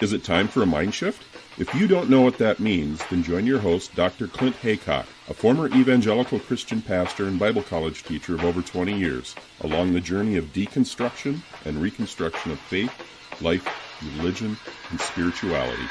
Is it time for a mind shift? If you don't know what that means, then join your host, Dr. Clint Haycock, a former evangelical Christian pastor and Bible college teacher of over 20 years, along the journey of deconstruction and reconstruction of faith, life, religion, and spirituality.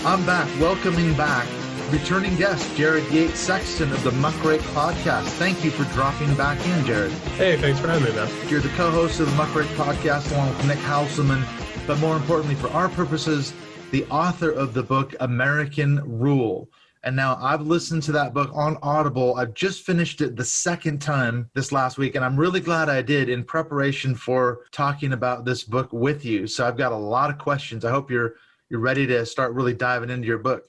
I'm back, welcoming back returning guest, Yates Sexton of the Muckrake Podcast. Thank you for dropping back in, Jared. Hey, thanks for having me, man. You're the co-host of the Muckrake Podcast along with Nick Hauselman, but more importantly for our purposes, the author of the book, American Rule. And now I've listened to that book on Audible. I've just finished it the second time this last week, and I'm really glad I did in preparation for talking about this book with you. So I've got a lot of questions. I hope you're ready to start really diving into your book.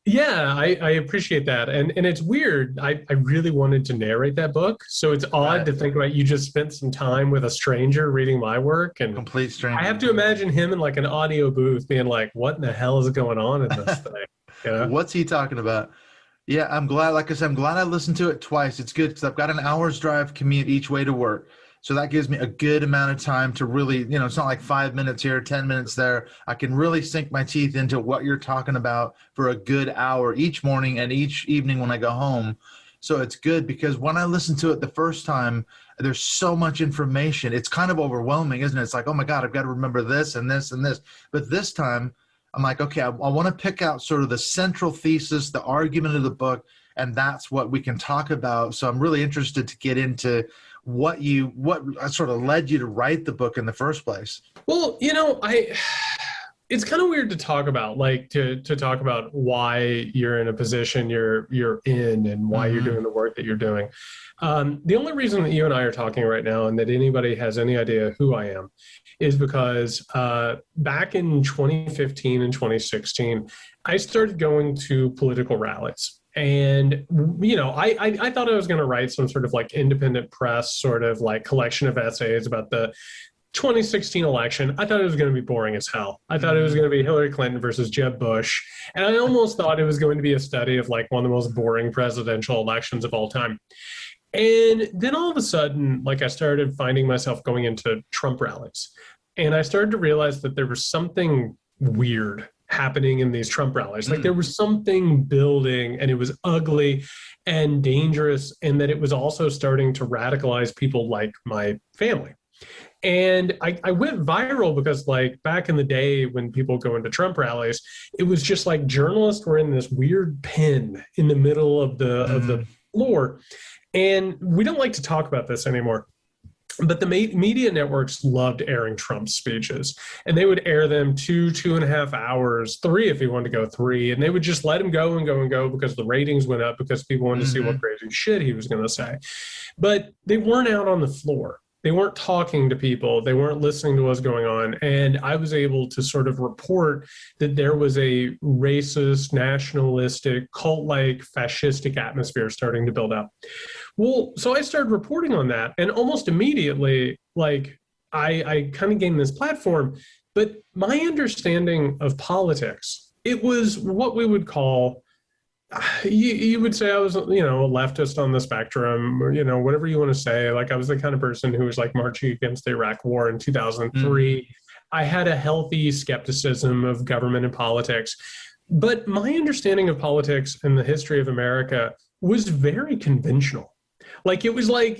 Yeah, I appreciate that. And it's weird. I really wanted to narrate that book. So it's odd to think about you just spent some time with a stranger reading my work. And complete stranger. I have to imagine him in like an audio booth being like, what in the hell is going on in this thing? You know? What's he talking about? Yeah, I'm glad, like I said, I'm glad I listened to it twice. It's good because I've got an hour's drive commute each way to work. So that gives me a good amount of time to really, it's not like 5 minutes here, 10 minutes there. I can really sink my teeth into what you're talking about for a good hour each morning and each evening when I go home. So it's good because when I listened to it the first time, there's so much information. It's kind of overwhelming, isn't it? It's like, oh my God, I've got to remember this and this and this. But this time I'm like, okay, I want to pick out sort of the central thesis, the argument of the book, and that's what we can talk about. So I'm really interested to get into what sort of led you to write the book in the first place. Well, it's kind of weird to talk about, like to talk about why you're in a position you're in and why you're doing the work that you're doing. The only reason that you and I are talking right now and that anybody has any idea who I am is because back in 2015 and 2016, I started going to political rallies. And, I thought I was going to write some sort of like independent press sort of like collection of essays about the 2016 election. I thought it was going to be boring as hell. I thought it was going to be Hillary Clinton versus Jeb Bush. And I almost thought it was going to be a study of like one of the most boring presidential elections of all time. And then all of a sudden, like I started finding myself going into Trump rallies. And I started to realize that there was something weird happening in these Trump rallies. Like there was something building and it was ugly and dangerous, and that it was also starting to radicalize people like my family. And I went viral because like back in the day when people go into Trump rallies, it was just like journalists were in this weird pen in the middle of the floor. And we don't like to talk about this anymore. But the media networks loved airing Trump's speeches, and they would air them 2.5 hours, 3 if you wanted to go 3, and they would just let him go and go and go because the ratings went up because people wanted to see what crazy shit he was going to say. But they weren't out on the floor. They weren't talking to people. They weren't listening to what's going on. And I was able to sort of report that there was a racist, nationalistic, cult-like, fascistic atmosphere starting to build up. Well, so I started reporting on that. And almost immediately, like, I kind of gained this platform. But my understanding of politics, it was what we would call, you would say I was, a leftist on the spectrum, or, whatever you want to say. Like I was the kind of person who was like marching against the Iraq War in 2003. I had a healthy skepticism of government and politics. But my understanding of politics and the history of America was very conventional. Like it was like,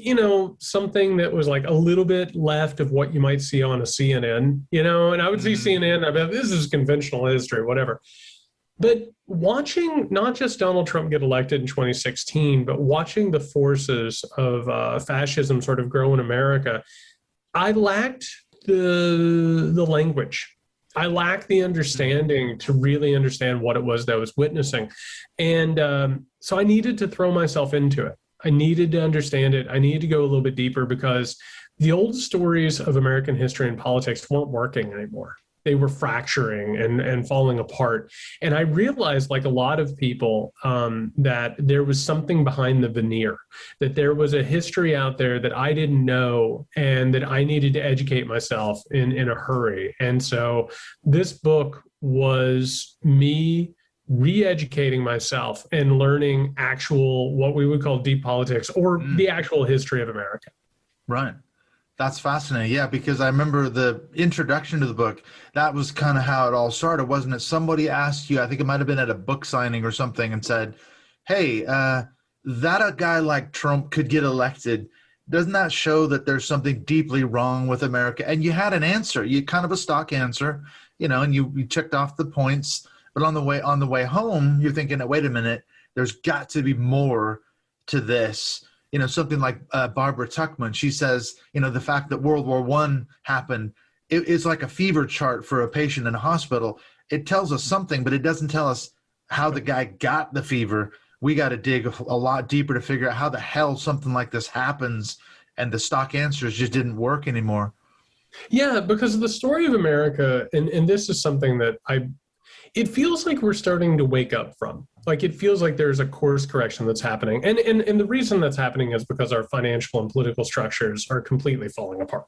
something that was like a little bit left of what you might see on a CNN, and I would see CNN, I'd be like, this is conventional history, whatever. But watching not just Donald Trump get elected in 2016, but watching the forces of fascism sort of grow in America, I lacked the language. I lacked the understanding to really understand what it was that I was witnessing. And so I needed to throw myself into it. I needed to understand it. I needed to go a little bit deeper because the old stories of American history and politics weren't working anymore. they were fracturing and falling apart. And I realized, like a lot of people, that there was something behind the veneer, that there was a history out there that I didn't know and that I needed to educate myself in a hurry. And so this book was me re-educating myself and learning actual, what we would call deep politics, or the actual history of America. Right. That's fascinating. Yeah, because I remember the introduction to the book, that was kind of how it all started, wasn't it? Somebody asked you, I think it might have been at a book signing or something, and said, hey, that a guy like Trump could get elected, doesn't that show that there's something deeply wrong with America? And you had an answer, you kind of a stock answer, and you checked off the points. But on the way home, you're thinking, wait a minute, there's got to be more to this. Something like Barbara Tuchman, she says, the fact that World War I happened, it's like a fever chart for a patient in a hospital. It tells us something, but it doesn't tell us how the guy got the fever. We got to dig a lot deeper to figure out how the hell something like this happens. And the stock answers just didn't work anymore. Yeah, because the story of America, and this is something that it feels like we're starting to wake up from. Like, it feels like there's a course correction that's happening. And the reason that's happening is because our financial and political structures are completely falling apart.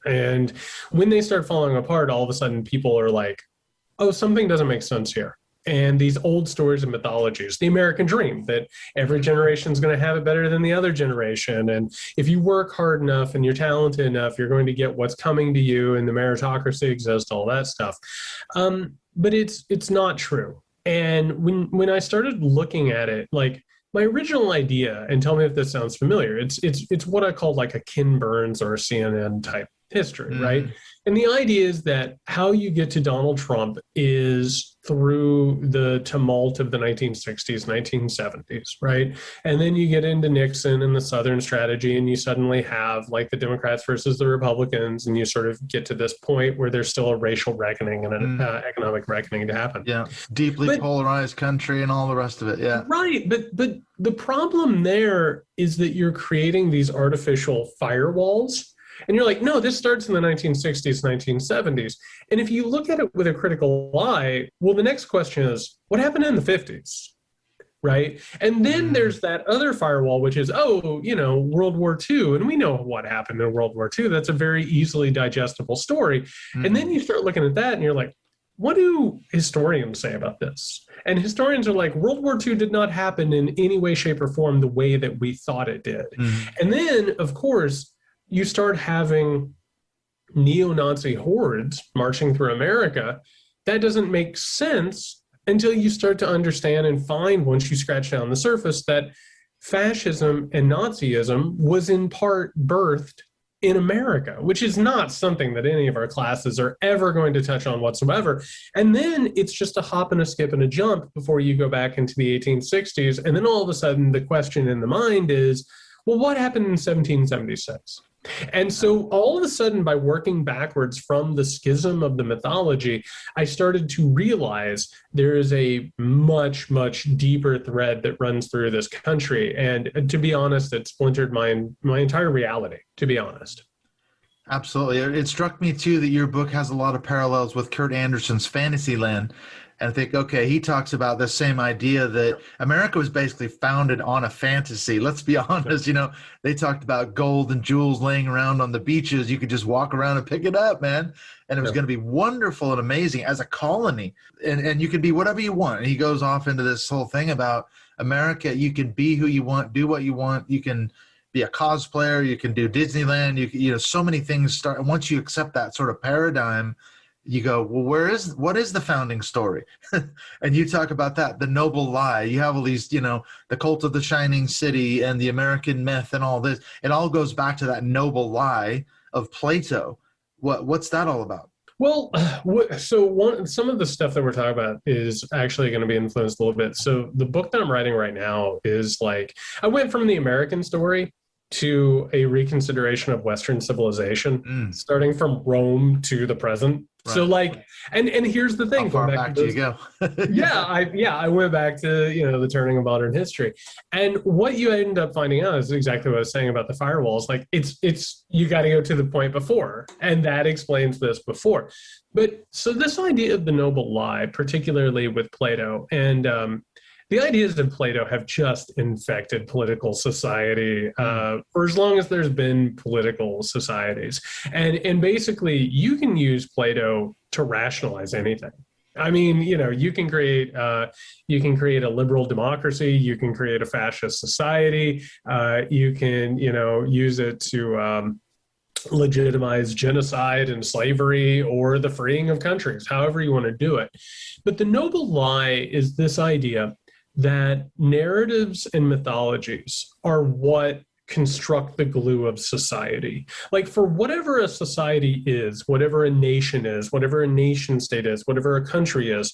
And when they start falling apart, all of a sudden people are like, oh, something doesn't make sense here. And these old stories and mythologies, the American dream, that every generation is going to have it better than the other generation. And if you work hard enough and you're talented enough, you're going to get what's coming to you, and the meritocracy exists, all that stuff. But it's not true. And when I started looking at it, like, my original idea, and tell me if this sounds familiar, it's what I call like a Ken Burns or a CNN type history, right? And the idea is that how you get to Donald Trump is through the tumult of the 1960s, 1970s, right? And then you get into Nixon and the Southern strategy, and you suddenly have like the Democrats versus the Republicans, and you sort of get to this point where there's still a racial reckoning and an economic reckoning to happen. Yeah, deeply polarized country and all the rest of it, yeah. Right, but the problem there is that you're creating these artificial firewalls. And you're like, no, this starts in the 1960s, 1970s. And if you look at it with a critical eye, well, the next question is, what happened in the 50s? Right? And then there's that other firewall, which is, World War II. And we know what happened in World War II. That's a very easily digestible story. And then you start looking at that and you're like, what do historians say about this? And historians are like, World War II did not happen in any way, shape, or form the way that we thought it did. And then, of course, you start having neo-Nazi hordes marching through America. That doesn't make sense until you start to understand and find, once you scratch down the surface, that fascism and Nazism was in part birthed in America, which is not something that any of our classes are ever going to touch on whatsoever. And then it's just a hop and a skip and a jump before you go back into the 1860s. And then all of a sudden the question in the mind is, well, what happened in 1776? And so all of a sudden, by working backwards from the schism of the mythology, I started to realize there is a much, much deeper thread that runs through this country. And to be honest, it splintered my entire reality, to be honest. Absolutely. It struck me, too, that your book has a lot of parallels with Kurt Andersen's Fantasyland. And I think, okay, he talks about the same idea that America was basically founded on a fantasy. Let's be honest, they talked about gold and jewels laying around on the beaches. You could just walk around and pick it up, man. And it was going to be wonderful and amazing as a colony. And you could be whatever you want. And he goes off into this whole thing about America. You can be who you want, do what you want. You can be a cosplayer. You can do Disneyland. So many things start. And once you accept that sort of paradigm, you go, well, what is the founding story? And you talk about that, the noble lie. You have all these, the cult of the shining city and the American myth and all this. It all goes back to that noble lie of Plato. What's that all about? Well, some of the stuff that we're talking about is actually going to be influenced a little bit. So the book that I'm writing right now is like, I went from the American story to a reconsideration of Western civilization, starting from Rome to the present. So like, and here's the thing. How far back do you go? I went back to, the turning of modern history. And what you end up finding out is exactly what I was saying about the firewalls. Like it's you got to go to the point before, and that explains this before. But so this idea of the noble lie, particularly with Plato, and the ideas of Plato have just infected political society for as long as there's been political societies. And basically, you can use Plato to rationalize anything. I mean, you can create a liberal democracy, you can create a fascist society, you can, use it to legitimize genocide and slavery or the freeing of countries, however you want to do it. But the noble lie is this idea that narratives and mythologies are what construct the glue of society. Like for whatever a society is, whatever a nation is, whatever a nation state is, whatever a country is,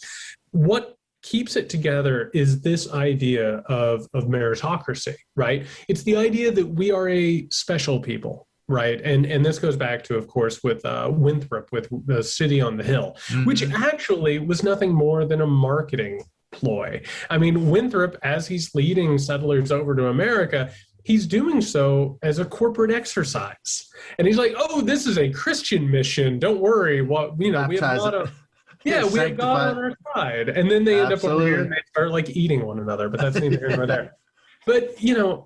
what keeps it together is this idea of meritocracy, right? It's the idea that we are a special people. Right. And this goes back to, of course, with Winthrop, with the City on the Hill, which actually was nothing more than a marketing ploy. I mean, Winthrop, as he's leading settlers over to America, he's doing so as a corporate exercise. And he's like, oh, this is a Christian mission. Don't worry. We have a lot of... Yeah, we have God on our side. And then they end up over here and they start like eating one another, but that's neither here nor there. But,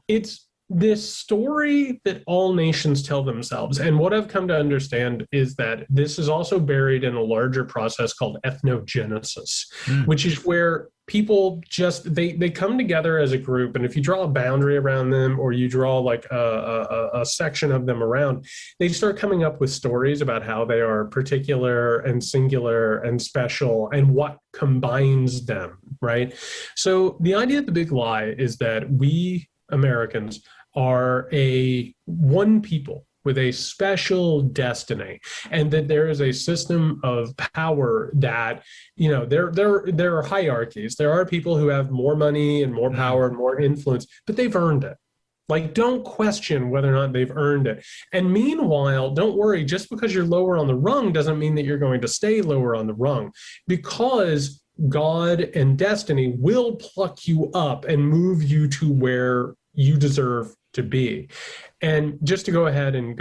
it's this story that all nations tell themselves. And what I've come to understand is that this is also buried in a larger process called ethnogenesis, which is where people just, they come together as a group. And if you draw a boundary around them, or you draw like a section of them around, they start coming up with stories about how they are particular and singular and special and what combines them, right? So the idea of the big lie is that we Americans are a one people with a special destiny, and that there is a system of power that, there are hierarchies. There are people who have more money and more power and more influence, but they've earned it. Like, don't question whether or not they've earned it. And meanwhile, don't worry, just because you're lower on the rung doesn't mean that you're going to stay lower on the rung, because God and destiny will pluck you up and move you to where you deserve to be. And just to go ahead and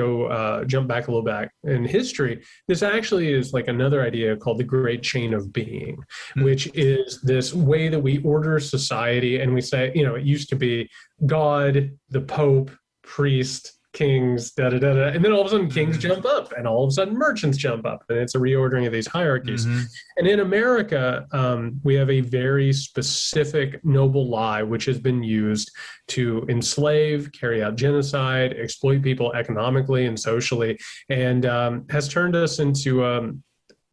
jump back a little back in history, this actually is like another idea called the Great Chain of Being, which is this way that we order society. And we say, it used to be God, the Pope, priest, kings, and then all of a sudden kings jump up, and all of a sudden merchants jump up, and it's a reordering of these hierarchies. And in America, we have a very specific noble lie which has been used to enslave, carry out genocide, exploit people economically and socially, and has turned us into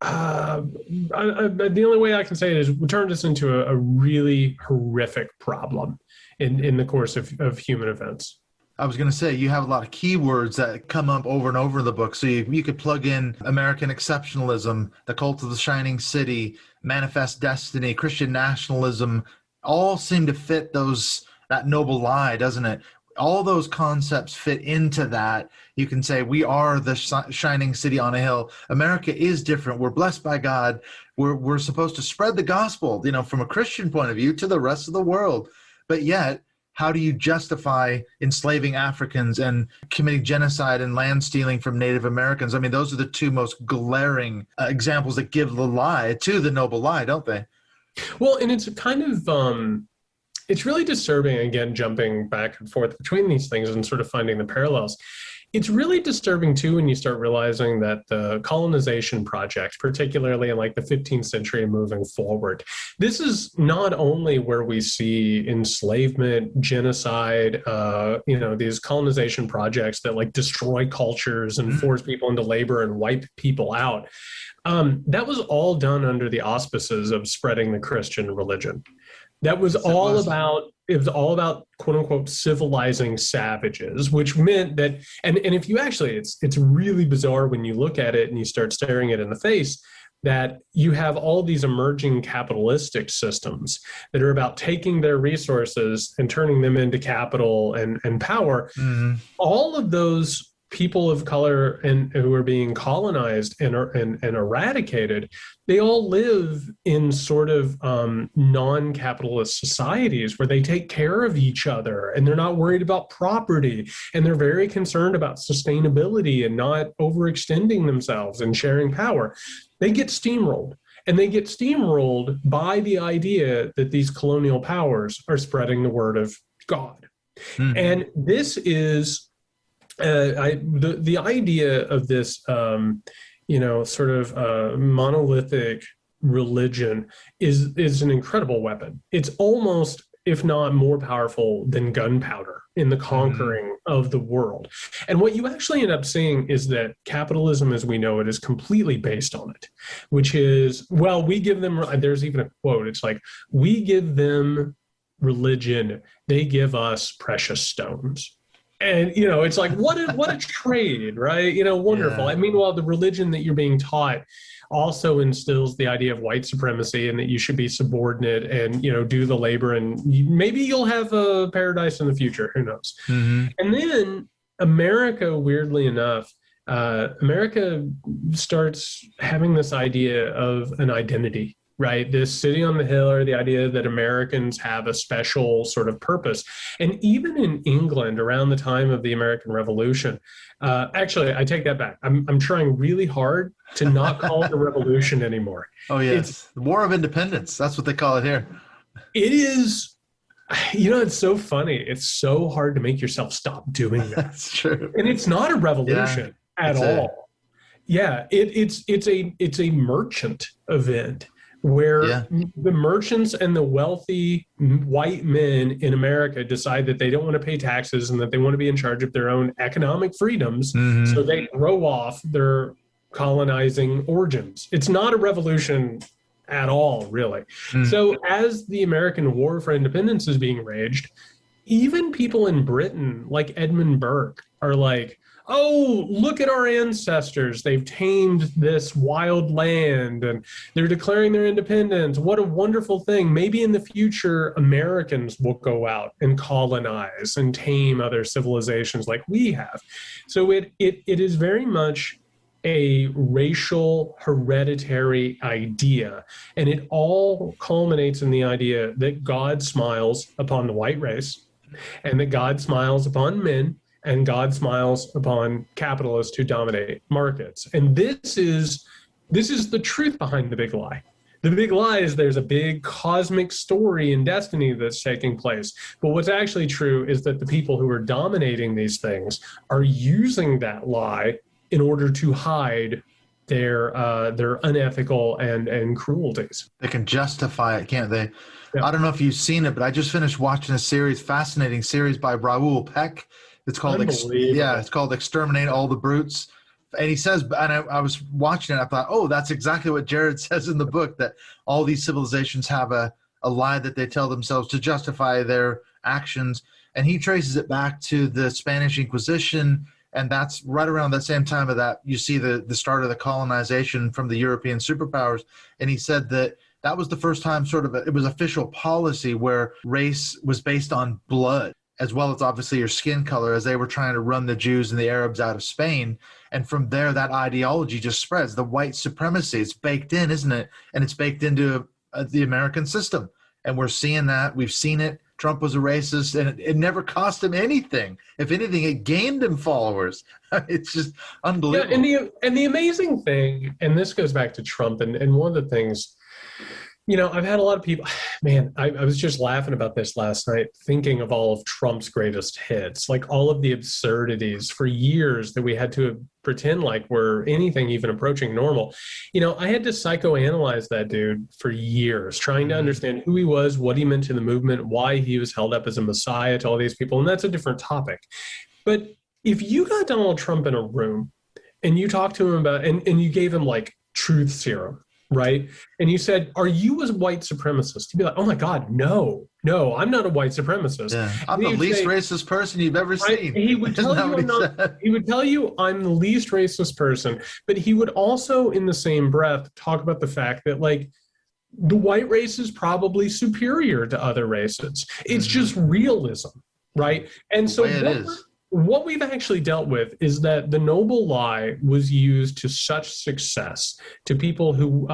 the only way I can say it is turned us into a really horrific problem in the course of human events. I was going to say, you have a lot of keywords that come up over and over in the book. So you could plug in American exceptionalism, the cult of the shining city, manifest destiny, Christian nationalism, all seem to fit that noble lie, doesn't it? All those concepts fit into that. You can say we are the shining city on a hill. America is different. We're blessed by God. We're supposed to spread the gospel, from a Christian point of view to the rest of the world. But yet, how do you justify enslaving Africans and committing genocide and land stealing from Native Americans? I mean, those are the two most glaring examples that give the lie to the noble lie, don't they? Well, and it's kind of, it's really disturbing, again, jumping back and forth between these things and sort of finding the parallels. It's really disturbing, too, when you start realizing that the colonization project, particularly in like the 15th century and moving forward, this is not only where we see enslavement, genocide, these colonization projects that like destroy cultures and force people into labor and wipe people out. That was all done under the auspices of spreading the Christian religion. That was all about, it was all about, quote unquote, civilizing savages, which meant that, and if you actually, it's really bizarre when you look at it and you start staring it in the face, that you have all these emerging capitalistic systems that are about taking their resources and turning them into capital and power. All of those people of color and who are being colonized and eradicated, they all live in sort of non-capitalist societies where they take care of each other and they're not worried about property, and they're very concerned about sustainability and not overextending themselves and sharing power. They get steamrolled. And they get steamrolled by the idea that these colonial powers are spreading the word of God. Mm-hmm. And this is the idea of this, sort of monolithic religion is an incredible weapon. It's almost, if not more powerful than gunpowder in the conquering of the world. And what you actually end up seeing is that capitalism as we know it is completely based on it, which is, well, we give them, there's even a quote, it's like, we give them religion, they give us precious stones. And, it's like, what a trade, right? Wonderful. Yeah. And meanwhile, the religion that you're being taught also instills the idea of white supremacy and that you should be subordinate and, do the labor, and maybe you'll have a paradise in the future. Who knows? Mm-hmm. And then America, weirdly enough, America starts having this idea of an identity, right? This city on the hill, or the idea that Americans have a special sort of purpose. And even in England around the time of the American Revolution, actually, I take that back. I'm trying really hard to not call it a revolution anymore. Oh, yes. It's the War of Independence. That's what they call it here. It is, it's so funny. It's so hard to make yourself stop doing that. That's true. And it's not a revolution at all. It's a merchant event where the merchants and the wealthy white men in America decide that they don't want to pay taxes and that they want to be in charge of their own economic freedoms. Mm-hmm. So they throw off their colonizing origins. It's not a revolution at all, really. Mm-hmm. So as the American War for Independence is being waged, even people in Britain, like Edmund Burke, are like, oh, look at our ancestors. They've tamed this wild land and they're declaring their independence. What a wonderful thing. Maybe in the future, Americans will go out and colonize and tame other civilizations like we have. So it is very much a racial hereditary idea. And it all culminates in the idea that God smiles upon the white race and that God smiles upon men, and God smiles upon capitalists who dominate markets. And this is the truth behind the big lie. The big lie is there's a big cosmic story and destiny that's taking place. But what's actually true is that the people who are dominating these things are using that lie in order to hide their unethical and cruelties. They can justify it, can't they? Yeah. I don't know if you've seen it, but I just finished watching a fascinating series by Raoul Peck. It's called Exterminate All the Brutes. And he says, and I was watching it, I thought, oh, that's exactly what Jared says in the book, that all these civilizations have a lie that they tell themselves to justify their actions. And he traces it back to the Spanish Inquisition, and that's right around that same time of that you see the start of the colonization from the European superpowers. And he said that was the first time it was official policy where race was based on blood, as well as obviously your skin color, as they were trying to run the Jews and the Arabs out of Spain. And from there, that ideology just spreads. The white supremacy, it's baked in, isn't it? And it's baked into the American system. And we're seeing that. We've seen it. Trump was a racist, and it never cost him anything. If anything, it gained him followers. It's just unbelievable. Yeah, and the amazing thing, and this goes back to Trump, and one of the things, I've had a lot of people, man, I was just laughing about this last night, thinking of all of Trump's greatest hits, like all of the absurdities for years that we had to pretend like were anything even approaching normal. I had to psychoanalyze that dude for years, trying to understand who he was, what he meant to the movement, why he was held up as a messiah to all these people. And that's a different topic. But if you got Donald Trump in a room and you talked to him about, and you gave him like truth serum, right? And you said, are you a white supremacist? He'd be like, oh my God, no, I'm not a white supremacist. Yeah. I'm the least racist person you've ever seen. He would tell you I'm the least racist person, but he would also in the same breath talk about the fact that like the white race is probably superior to other races. It's just realism, right? And so what we've actually dealt with is that the noble lie was used to such success to people who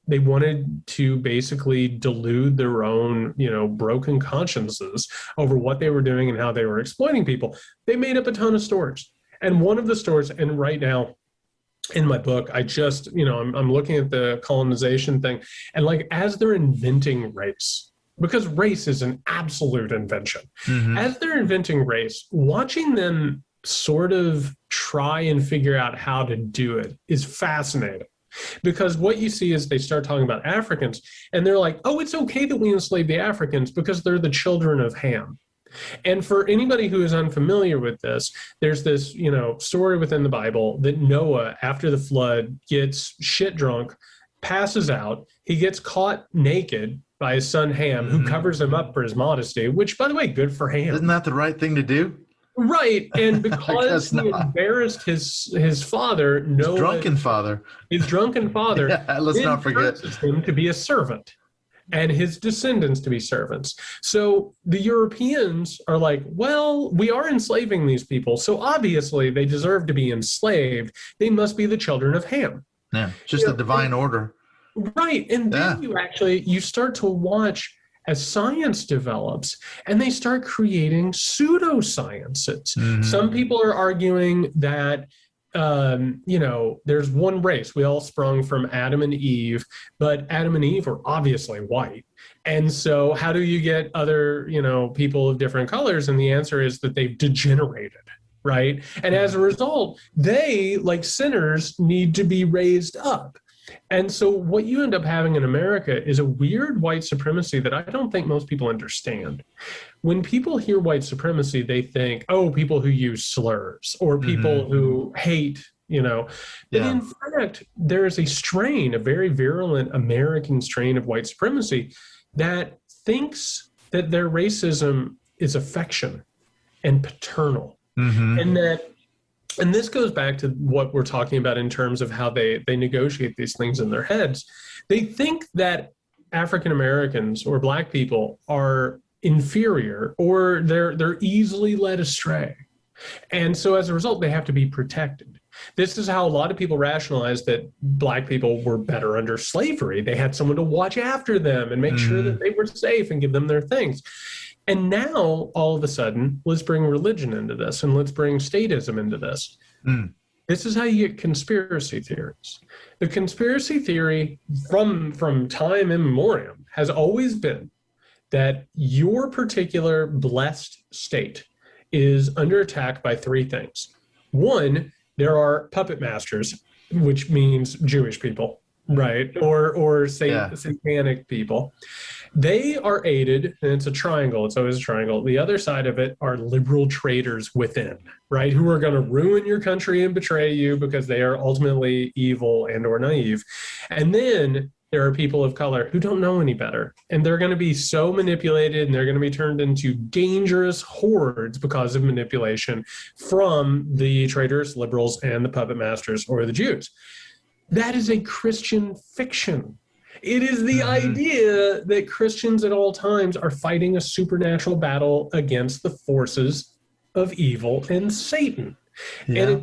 they wanted to basically delude their own, broken consciences over what they were doing and how they were exploiting people. They made up a ton of stories. And one of the stories, and right now in my book, I just, I'm looking at the colonization thing, and like as they're inventing race, because race is an absolute invention. Mm-hmm. As they're inventing race, watching them sort of try and figure out how to do it is fascinating. Because what you see is they start talking about Africans, and they're like, oh, it's okay that we enslave the Africans because they're the children of Ham. And for anybody who is unfamiliar with this, there's this, story within the Bible that Noah, after the flood, gets shit drunk, passes out. He gets caught naked by his son Ham, who covers him up for his modesty, which, by the way, good for Ham. Isn't that the right thing to do? Right. And because he embarrassed his father, Noah, his drunken father, yeah, let's not forget him to be a servant and his descendants to be servants. So the Europeans are like, well, we are enslaving these people, so obviously they deserve to be enslaved. They must be the children of Ham. Yeah, just the divine order. Right. And then you start to watch as science develops, and they start creating pseudosciences. Mm-hmm. Some people are arguing that, there's one race. We all sprung from Adam and Eve, but Adam and Eve are obviously white. And so how do you get other, people of different colors? And the answer is that they've degenerated. Right. And as a result, they, like sinners, need to be raised up. And so what you end up having in America is a weird white supremacy that I don't think most people understand. When people hear white supremacy, they think, oh, people who use slurs or people who hate, But in fact, there is a very virulent American strain of white supremacy that thinks that their racism is affection and paternal. Mm-hmm. And this goes back to what we're talking about in terms of how they negotiate these things in their heads. They think that African Americans or Black people are inferior or they're easily led astray. And so as a result, they have to be protected. This is how a lot of people rationalize that Black people were better under slavery. They had someone to watch after them and make sure that they were safe and give them their things. And now, all of a sudden, let's bring religion into this and let's bring statism into this. This is how you get conspiracy theories. The conspiracy theory from time immemorial has always been that your particular blessed state is under attack by three things. One, there are puppet masters, which means Jewish people, right? Or satanic people. They are aided, and it's a triangle. It's always a triangle. The other side of it are liberal traitors within, right? Who are going to ruin your country and betray you because they are ultimately evil and or naive. And then there are people of color who don't know any better. And they're going to be so manipulated and they're going to be turned into dangerous hordes because of manipulation from the traitorous liberals and the puppet masters or the Jews. That is a Christian fiction. It is the idea that Christians at all times are fighting a supernatural battle against the forces of evil and Satan. Yeah.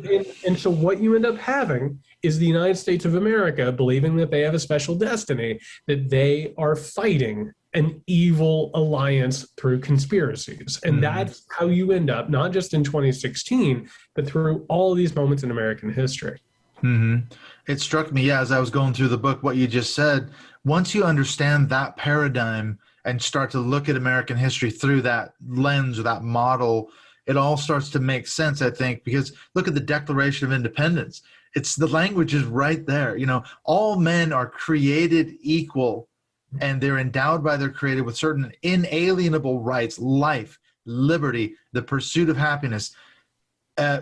And so what you end up having is the United States of America believing that they have a special destiny, that they are fighting an evil alliance through conspiracies. And that's how you end up, not just in 2016, but through all these moments in American history. It struck me, as I was going through the book, what you just said. Once you understand that paradigm and start to look at American history through that lens or that model, it all starts to make sense, I think, because look at the Declaration of Independence. The language is right there. All men are created equal, and they're endowed by their Creator with certain inalienable rights: life, liberty, the pursuit of happiness.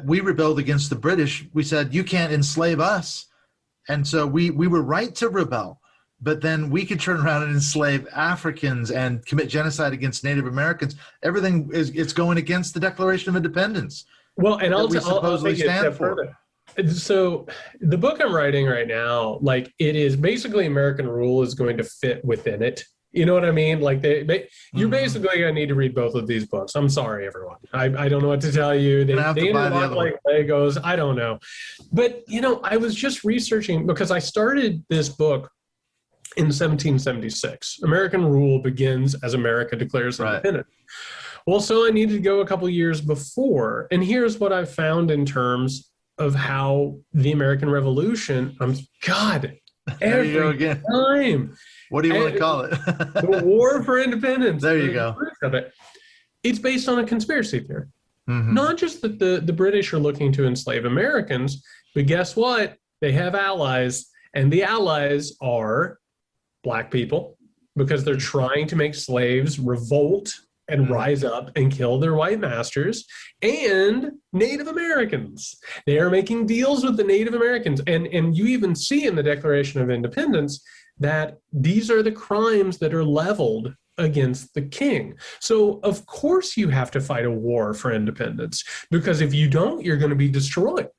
We rebelled against the British. We said, you can't enslave us. And so we were right to rebel. But then we could turn around and enslave Africans and commit genocide against Native Americans. Everything it's going against the Declaration of Independence. Well, and I'll supposedly stand for. So the book I'm writing right now, it is basically American rule is going to fit within it. You know what I mean? Like you're basically going to need to read both of these books. I'm sorry, everyone. I don't know what to tell you. They interlock like Legos. I don't know. But, I was just researching because I started this book in 1776. American rule begins as America declares independence. Well, so I needed to go a couple years before. And here's what I found in terms of how the American Revolution, every time. What do you want to call it? The War for Independence. There you go. It's based on a conspiracy theory. Mm-hmm. Not just that the British are looking to enslave Americans, but guess what? They have allies, and the allies are Black people, because they're trying to make slaves revolt and rise up and kill their white masters, and Native Americans. They are making deals with the Native Americans. And you even see in the Declaration of Independence that these are the crimes that are leveled against the king. So of course you have to fight a war for independence, because if you don't, you're going to be destroyed,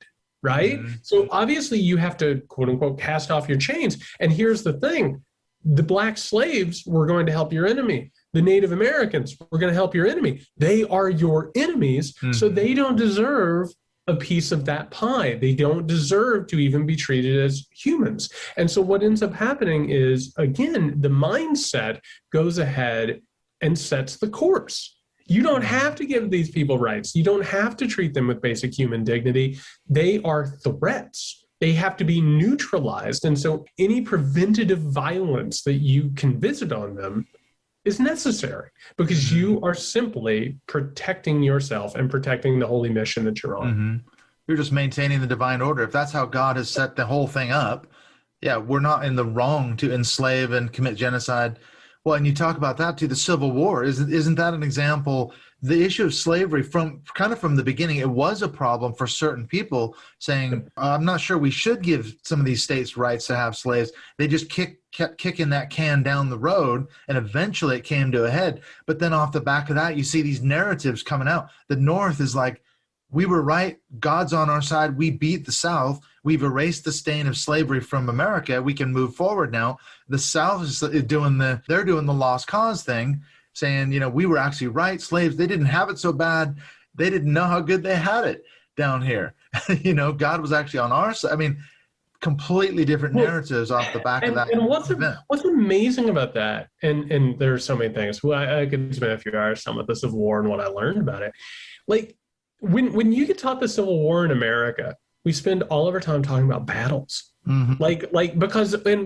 right? Mm-hmm. So obviously you have to, quote unquote, cast off your chains. And here's the thing. The Black slaves were going to help your enemy. The Native Americans were going to help your enemy. They are your enemies, so they don't deserve a piece of that pie. They don't deserve to even be treated as humans. And so what ends up happening is, again, the mindset goes ahead and sets the course. You don't have to give these people rights. You don't have to treat them with basic human dignity. They are threats. They have to be neutralized. And so any preventative violence that you can visit on them is necessary, because you are simply protecting yourself and protecting the holy mission that you're on. Mm-hmm. You're just maintaining the divine order. If that's how God has set the whole thing up, we're not in the wrong to enslave and commit genocide. Well, and you talk about that too, the Civil War. Isn't that an example? The issue of slavery from the beginning, it was a problem for certain people saying, I'm not sure we should give some of these states rights to have slaves. They just kept kicking that can down the road, and eventually it came to a head. But then off the back of that, you see these narratives coming out. The North is like, we were right. God's on our side. We beat the South. We've erased the stain of slavery from America. We can move forward now. The South is doing the lost cause thing, saying, we were actually right. Slaves, they didn't have it so bad. They didn't know how good they had it down here. God was actually on our side. I mean, completely different narratives off the back of that. And what's amazing about that, and there are so many things. Well, I could spend a few hours talking about the Civil War and what I learned about it. Like, when you get taught the Civil War in America, we spend all of our time talking about battles. Mm-hmm.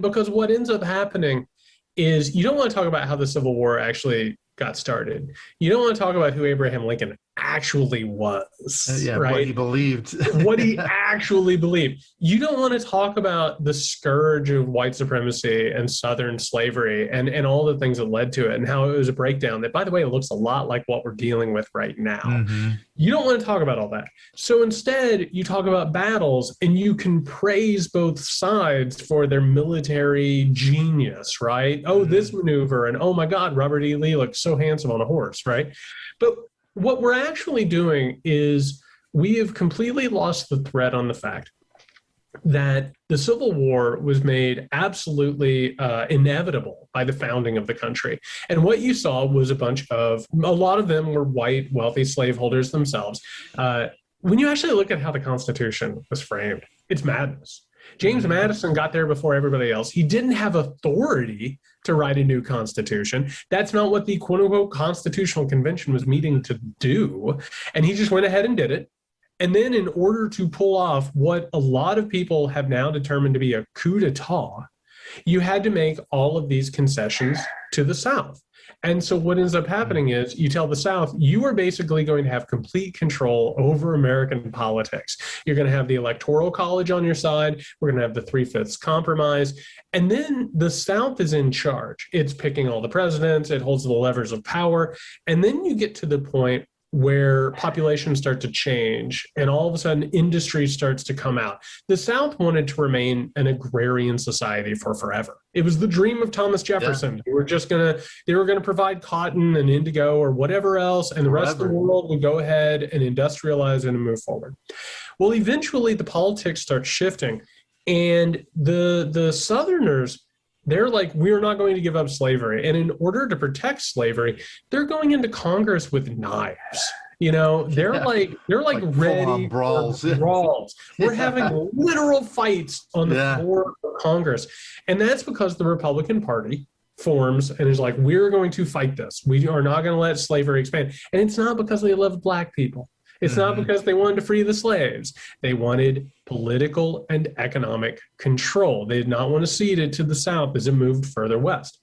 Because what ends up happening is you don't want to talk about how the Civil War actually got started. You don't want to talk about who Abraham Lincoln actually was, right? What he believed. What he actually believed. You don't want to talk about the scourge of white supremacy and Southern slavery and all the things that led to it, and how it was a breakdown that, by the way, it looks a lot like what we're dealing with right now. Mm-hmm. You don't want to talk about all that. So instead, you talk about battles, and you can praise both sides for their military genius, right? Oh, this maneuver, and oh my God, Robert E. Lee looks so handsome on a horse, right? But what we're actually doing is we have completely lost the thread on the fact that the Civil War was made absolutely inevitable by the founding of the country. And what you saw was a lot of them were white, wealthy slaveholders themselves. When you actually look at how the Constitution was framed, it's madness. James Madison got there before everybody else. He didn't have authority to write a new constitution. That's not what the quote-unquote Constitutional Convention was meeting to do. And he just went ahead and did it. And then in order to pull off what a lot of people have now determined to be a coup d'etat, you had to make all of these concessions to the South. And so what ends up happening is you tell the South, you are basically going to have complete control over American politics. You're going to have the Electoral College on your side. We're going to have the 3/5 compromise. And then the South is in charge. It's picking all the presidents. It holds the levers of power. And then you get to the point where populations start to change and all of a sudden industry starts to come out. The South wanted to remain an agrarian society for forever. It was the dream of Thomas Jefferson. They were going to provide cotton and indigo or whatever else, and the rest of the world would go ahead and industrialize it and move forward. Well, eventually the politics start shifting, and the Southerners, They're like, we're not going to give up slavery. And in order to protect slavery, they're going into Congress with knives. They're like ready brawls. for brawls. We're having literal fights on the floor of Congress. And that's because the Republican Party forms and is like, we're going to fight this. We are not going to let slavery expand. And it's not because they love black people. It's not because they wanted to free the slaves. They wanted political and economic control. They did not want to cede it to the South as it moved further west.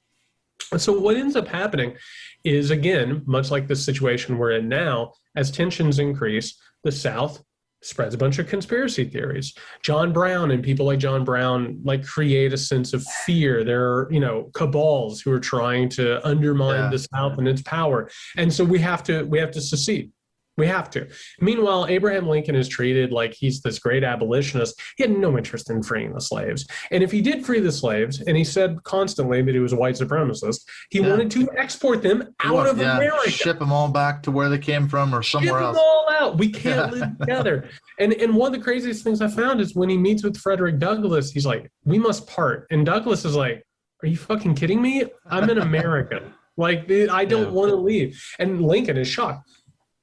And so what ends up happening is, again, much like the situation we're in now, as tensions increase, the South spreads a bunch of conspiracy theories. John Brown and people like John Brown create a sense of fear. There are, cabals who are trying to undermine the South and its power. And so we have to secede. We have to. Meanwhile, Abraham Lincoln is treated like he's this great abolitionist. He had no interest in freeing the slaves. And if he did free the slaves, and he said constantly that he was a white supremacist, he wanted to export them out of America. Ship them all back to where they came from or somewhere else. Ship them all out. We can't live together. And one of the craziest things I found is when he meets with Frederick Douglass, he's like, we must part. And Douglass is like, are you fucking kidding me? I'm an American. I don't want to leave. And Lincoln is shocked.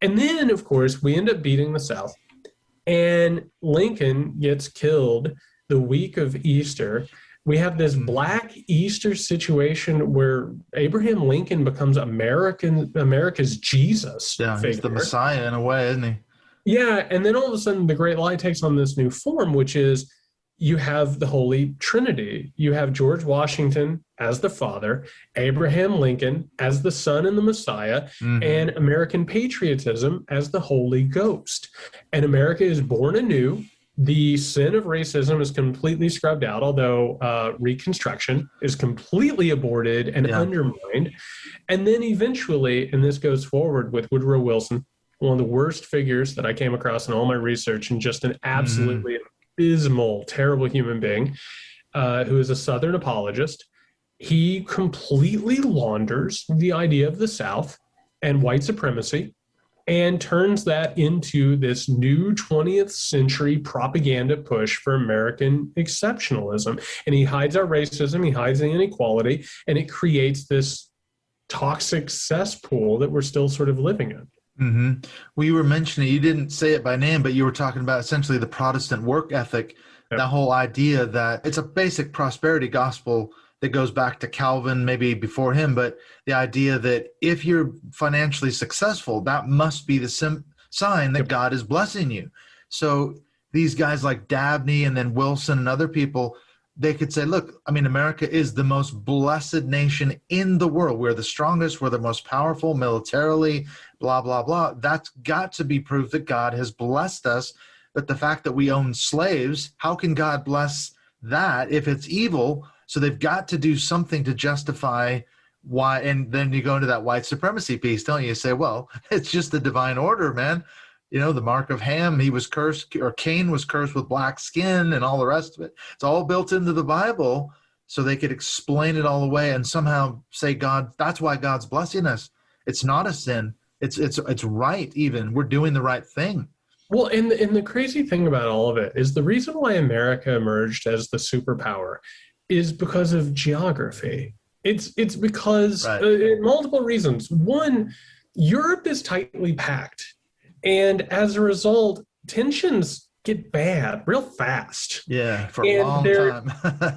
And then, of course, we end up beating the South. And Lincoln gets killed the week of Easter. We have this Black Easter situation where Abraham Lincoln becomes America's Jesus figure. He's the Messiah in a way, isn't he? Yeah, and then all of a sudden the Great Lie takes on this new form, which is you have the Holy Trinity. You have George Washington as the father, Abraham Lincoln as the son and the Messiah, and American patriotism as the Holy Ghost. And America is born anew. The sin of racism is completely scrubbed out, although Reconstruction is completely aborted and undermined. And then eventually, and this goes forward with Woodrow Wilson, one of the worst figures that I came across in all my research, and just an absolutely abysmal, terrible human being, who is a Southern apologist. He completely launders the idea of the South and white supremacy and turns that into this new 20th century propaganda push for American exceptionalism. And he hides our racism, he hides the inequality, and it creates this toxic cesspool that we're still sort of living in. We were mentioning, you didn't say it by name, but you were talking about essentially the Protestant work ethic, that whole idea that it's a basic prosperity gospel that goes back to Calvin, maybe before him, but the idea that if you're financially successful, that must be the sign that God is blessing you. So these guys like Dabney and then Wilson and other people, they could say, look, America is the most blessed nation in the world. We're the strongest. We're the most powerful militarily, blah, blah, blah. That's got to be proof that God has blessed us. But the fact that we own slaves, how can God bless that if it's evil? So they've got to do something to justify why. And then you go into that white supremacy piece, don't you? You say, well, it's just the divine order, man. The mark of Ham, he was cursed, or Cain was cursed with black skin and all the rest of it. It's all built into the Bible so they could explain it all away and somehow say, God, that's why God's blessing us. It's not a sin. It's right even. We're doing the right thing. Well, and the crazy thing about all of it is the reason why America emerged as the superpower is because of geography. It's because multiple reasons. One, Europe is tightly packed. And as a result, tensions get bad real fast. Yeah, for a long time.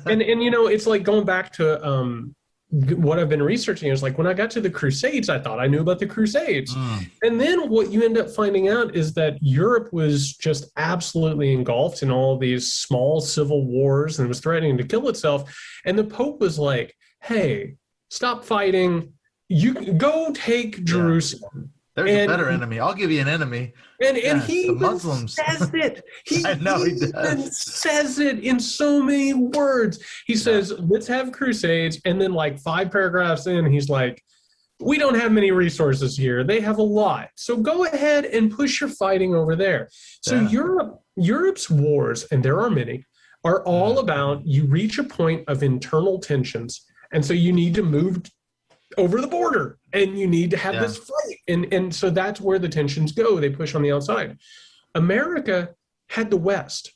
and it's like going back to what I've been researching is like when I got to the Crusades, I thought I knew about the Crusades. And then what you end up finding out is that Europe was just absolutely engulfed in all these small civil wars and was threatening to kill itself. And the Pope was like, hey, stop fighting. You go take Jerusalem. There's a better enemy. I'll give you an enemy. And he the Muslims. says it. I know he does. Says it in so many words. He says, let's have crusades. And then 5 paragraphs in, he's like, we don't have many resources here. They have a lot. So go ahead and push your fighting over there. So Europe's wars, and there are many, are all about you reach a point of internal tensions. And so you need to move over the border and you need to have this fight. And so that's where the tensions go. They push on the outside. America had the West.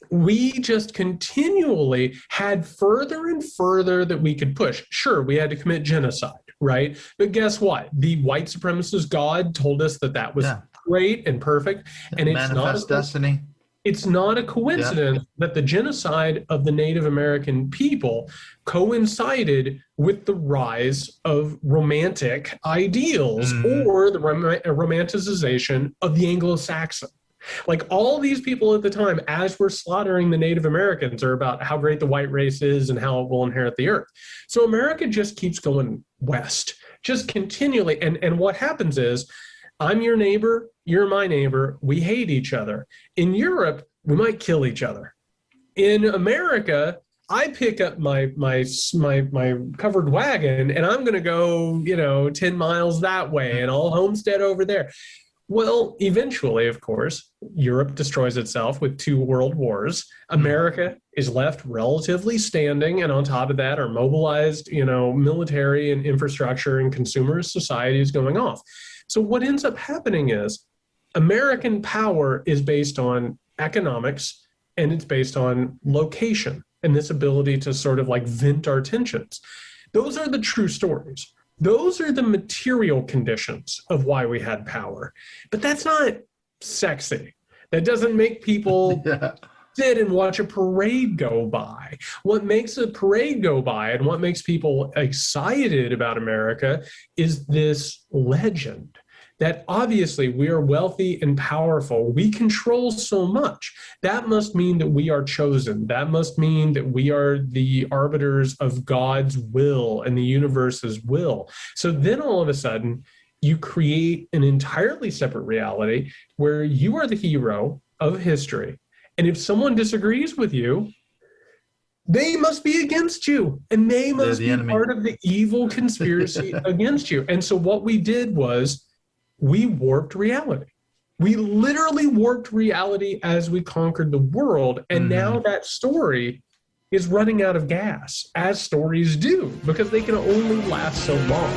we just continually had further and further that we could push. Sure, we had to commit genocide, right? But guess what? The white supremacist God told us that that was great and perfect. And it's manifest destiny. It's not a coincidence that the genocide of the Native American people coincided with the rise of romantic ideals or the romanticization of the Anglo-Saxon. Like all these people at the time, as we're slaughtering the Native Americans, are about how great the white race is and how it will inherit the earth. So America just keeps going west, just continually. And what happens is, I'm your neighbor, you're my neighbor, we hate each other. In Europe, we might kill each other. In America, I pick up my covered wagon and I'm going to go, 10 miles that way and I'll homestead over there. Well, eventually, of course, Europe destroys itself with 2 world wars. America is left relatively standing, and on top of that are mobilized, military and infrastructure and consumer societies going off. So what ends up happening is American power is based on economics and it's based on location and this ability to sort of like vent our tensions. Those are the true stories. Those are the material conditions of why we had power. But that's not sexy. That doesn't make people sit and watch a parade go by. What makes a parade go by and what makes people excited about America is this legend that obviously we are wealthy and powerful. We control so much. That must mean that we are chosen. That must mean that we are the arbiters of God's will and the universe's will. So then all of a sudden, you create an entirely separate reality where you are the hero of history. And if someone disagrees with you, they must be against you. And they must be part of the evil conspiracy against you. And so what we did was, we warped reality. We literally warped reality as we conquered the world. And now that story is running out of gas, as stories do, because they can only last so long.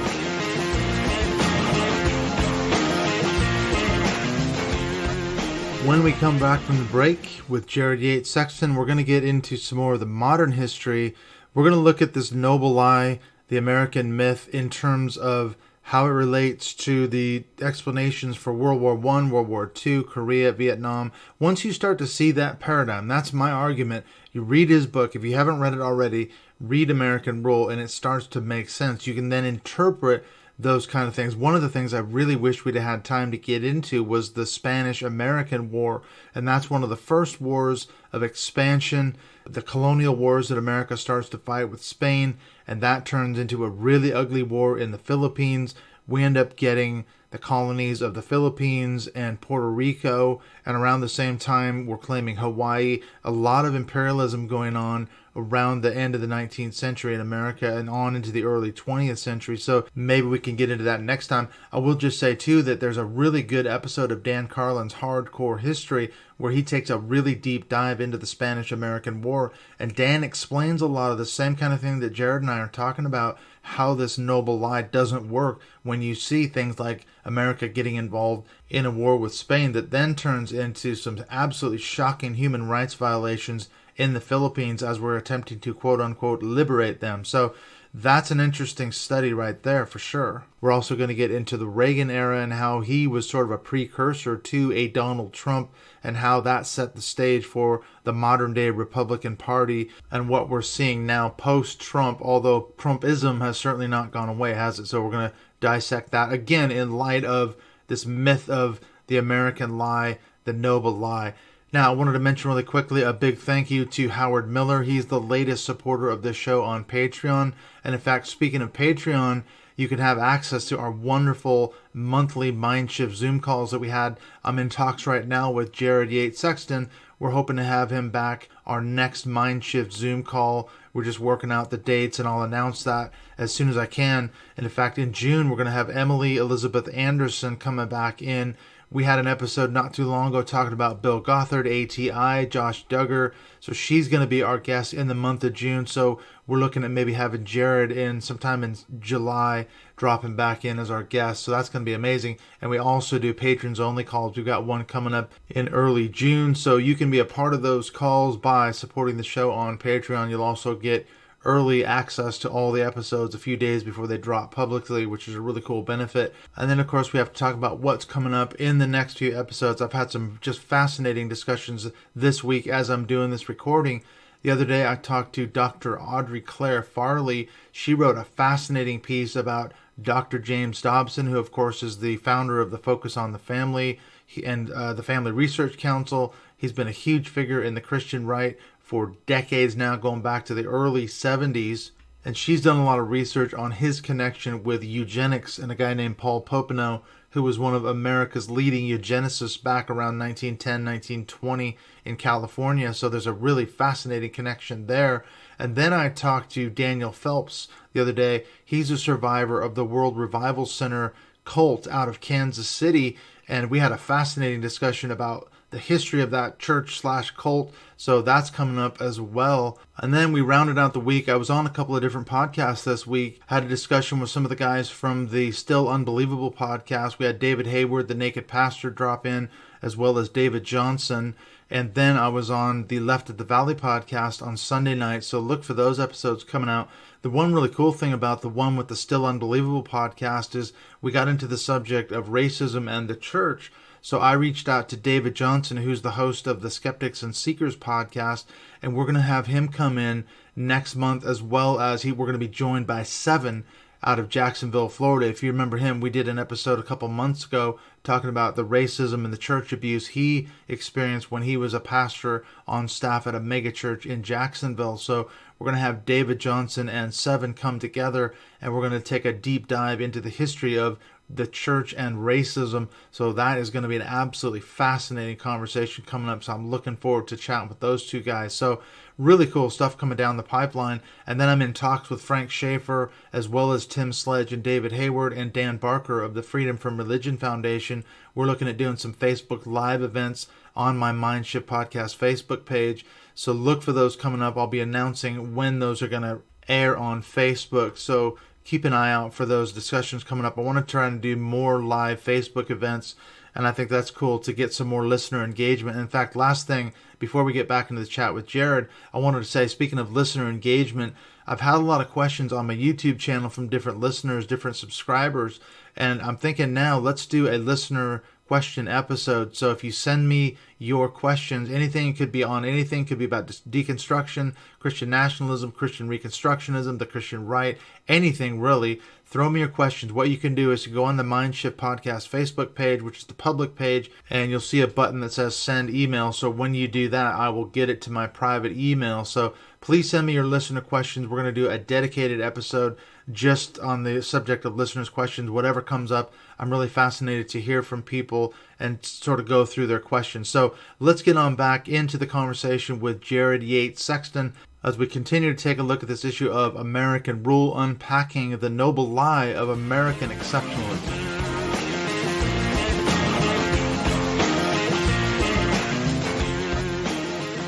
When we come back from the break with Jared Yates Sexton, we're going to get into some more of the modern history. We're going to look at this noble lie, the American myth, in terms of how it relates to the explanations for World War I, World War II, Korea, Vietnam. Once you start to see that paradigm, that's my argument. You read his book. If you haven't read it already, read American Rule, and it starts to make sense. You can then interpret those kind of things. One of the things I really wish we'd had time to get into was the Spanish-American War, and that's one of the first wars of expansion, the colonial wars that America starts to fight with Spain, and that turns into a really ugly war in the Philippines. We end up getting the colonies of the Philippines and Puerto Rico, and around the same time we're claiming Hawaii. A lot of imperialism going on around the end of the 19th century in America and on into the early 20th century. So maybe we can get into that next time. I will just say too that there's a really good episode of Dan Carlin's Hardcore History where he takes a really deep dive into the Spanish-American War, and Dan explains a lot of the same kind of thing that Jared and I are talking about, how this noble lie doesn't work when you see things like America getting involved in a war with Spain that then turns into some absolutely shocking human rights violations in the Philippines as we're attempting to quote-unquote liberate them. So that's an interesting study right there for sure. We're also going to get into the Reagan era and how he was sort of a precursor to a Donald Trump and how that set the stage for the modern day Republican Party and what we're seeing now post-Trump, although Trumpism has certainly not gone away, has it? So we're going to dissect that again in light of this myth of the American lie, the noble lie. Now, I wanted to mention really quickly a big thank you to Howard Miller. He's the latest supporter of this show on Patreon. And in fact, speaking of Patreon, you can have access to our wonderful monthly Mindshift Zoom calls that we had. I'm in talks right now with Jared Yates Sexton. We're hoping to have him back our next Mindshift Zoom call. We're just working out the dates, and I'll announce that as soon as I can. And in fact, in June, we're going to have Emily Elizabeth Anderson coming back in. We had an episode not too long ago talking about Bill Gothard, ATI, Josh Duggar. So she's going to be our guest in the month of June. So we're looking at maybe having Jared in sometime in July, dropping back in as our guest. So that's going to be amazing. And we also do patrons only calls. We've got one coming up in early June. So you can be a part of those calls by supporting the show on Patreon. You'll also get early access to all the episodes a few days before they drop publicly, which is a really cool benefit. And then, of course, we have to talk about what's coming up in the next few episodes. I've had some just fascinating discussions this week as I'm doing this recording. The other day, I talked to Dr. Audrey Claire Farley. She wrote a fascinating piece about Dr. James Dobson, who, of course, is the founder of the Focus on the Family and the Family Research Council. He's been a huge figure in the Christian right for decades now, going back to the early 70s. And she's done a lot of research on his connection with eugenics and a guy named Paul Popenoe, who was one of America's leading eugenicists back around 1910, 1920 in California. So there's a really fascinating connection there. And then I talked to Daniel Phelps the other day. He's a survivor of the World Revival Center cult out of Kansas City. And we had a fascinating discussion about the history of that church/cult. So that's coming up as well. And then we rounded out the week. I was on a couple of different podcasts this week. Had a discussion with some of the guys from the Still Unbelievable podcast. We had David Hayward, the Naked Pastor, drop in, as well as David Johnson. And then I was on the Left at the Valley podcast on Sunday night. So look for those episodes coming out. The one really cool thing about the one with the Still Unbelievable podcast is we got into the subject of racism and the church. So I reached out to David Johnson, who's the host of the Skeptics and Seekers podcast, and we're going to have him come in next month, as well as we're going to be joined by Seven out of Jacksonville, Florida. If you remember him, we did an episode a couple months ago talking about the racism and the church abuse he experienced when he was a pastor on staff at a megachurch in Jacksonville. So we're going to have David Johnson and Seven come together, and we're going to take a deep dive into the history of the church and racism. So that is going to be an absolutely fascinating conversation coming up. So I'm looking forward to chatting with those two guys. So really cool stuff coming down the pipeline. And then I'm in talks with Frank Schaefer, as well as Tim Sledge and David Hayward and Dan Barker of the Freedom from Religion Foundation. We're looking at doing some Facebook Live events on my Mindshift Podcast Facebook page. So look for those coming up. I'll be announcing when those are going to air on Facebook. So keep an eye out for those discussions coming up. I want to try and do more live Facebook events, and I think that's cool to get some more listener engagement. In fact, last thing, before we get back into the chat with Jared, I wanted to say, speaking of listener engagement, I've had a lot of questions on my YouTube channel from different listeners, different subscribers, and I'm thinking now, let's do a listener question episode. So if you send me your questions, anything could be on anything, could be about deconstruction, Christian nationalism, Christian reconstructionism, the Christian right, anything really. Throw me your questions. What you can do is you go on the Mindshift Podcast Facebook page, which is the public page, and you'll see a button that says send email. So when you do that, I will get it to my private email. So please send me your listener questions. We're going to do a dedicated episode just on the subject of listeners' questions, whatever comes up. I'm really fascinated to hear from people and sort of go through their questions. So let's get on back into the conversation with Jared Yates Sexton as we continue to take a look at this issue of American rule, unpacking the noble lie of American exceptionalism.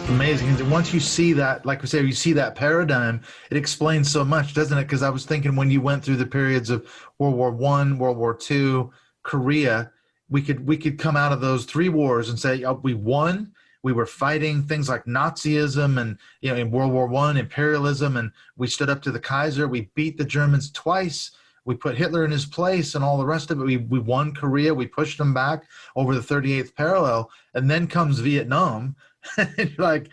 Amazing. And once you see that, like we say, you see that paradigm, it explains so much, doesn't it? Because I was thinking when you went through the periods of World War I, World War II, Korea, we could come out of those three wars and say, oh, we won. We were fighting things like Nazism and, in World War I, imperialism, and we stood up to the Kaiser. We beat the Germans twice. We put Hitler in his place and all the rest of it. We won Korea. We pushed them back over the 38th parallel. And then comes Vietnam. And like,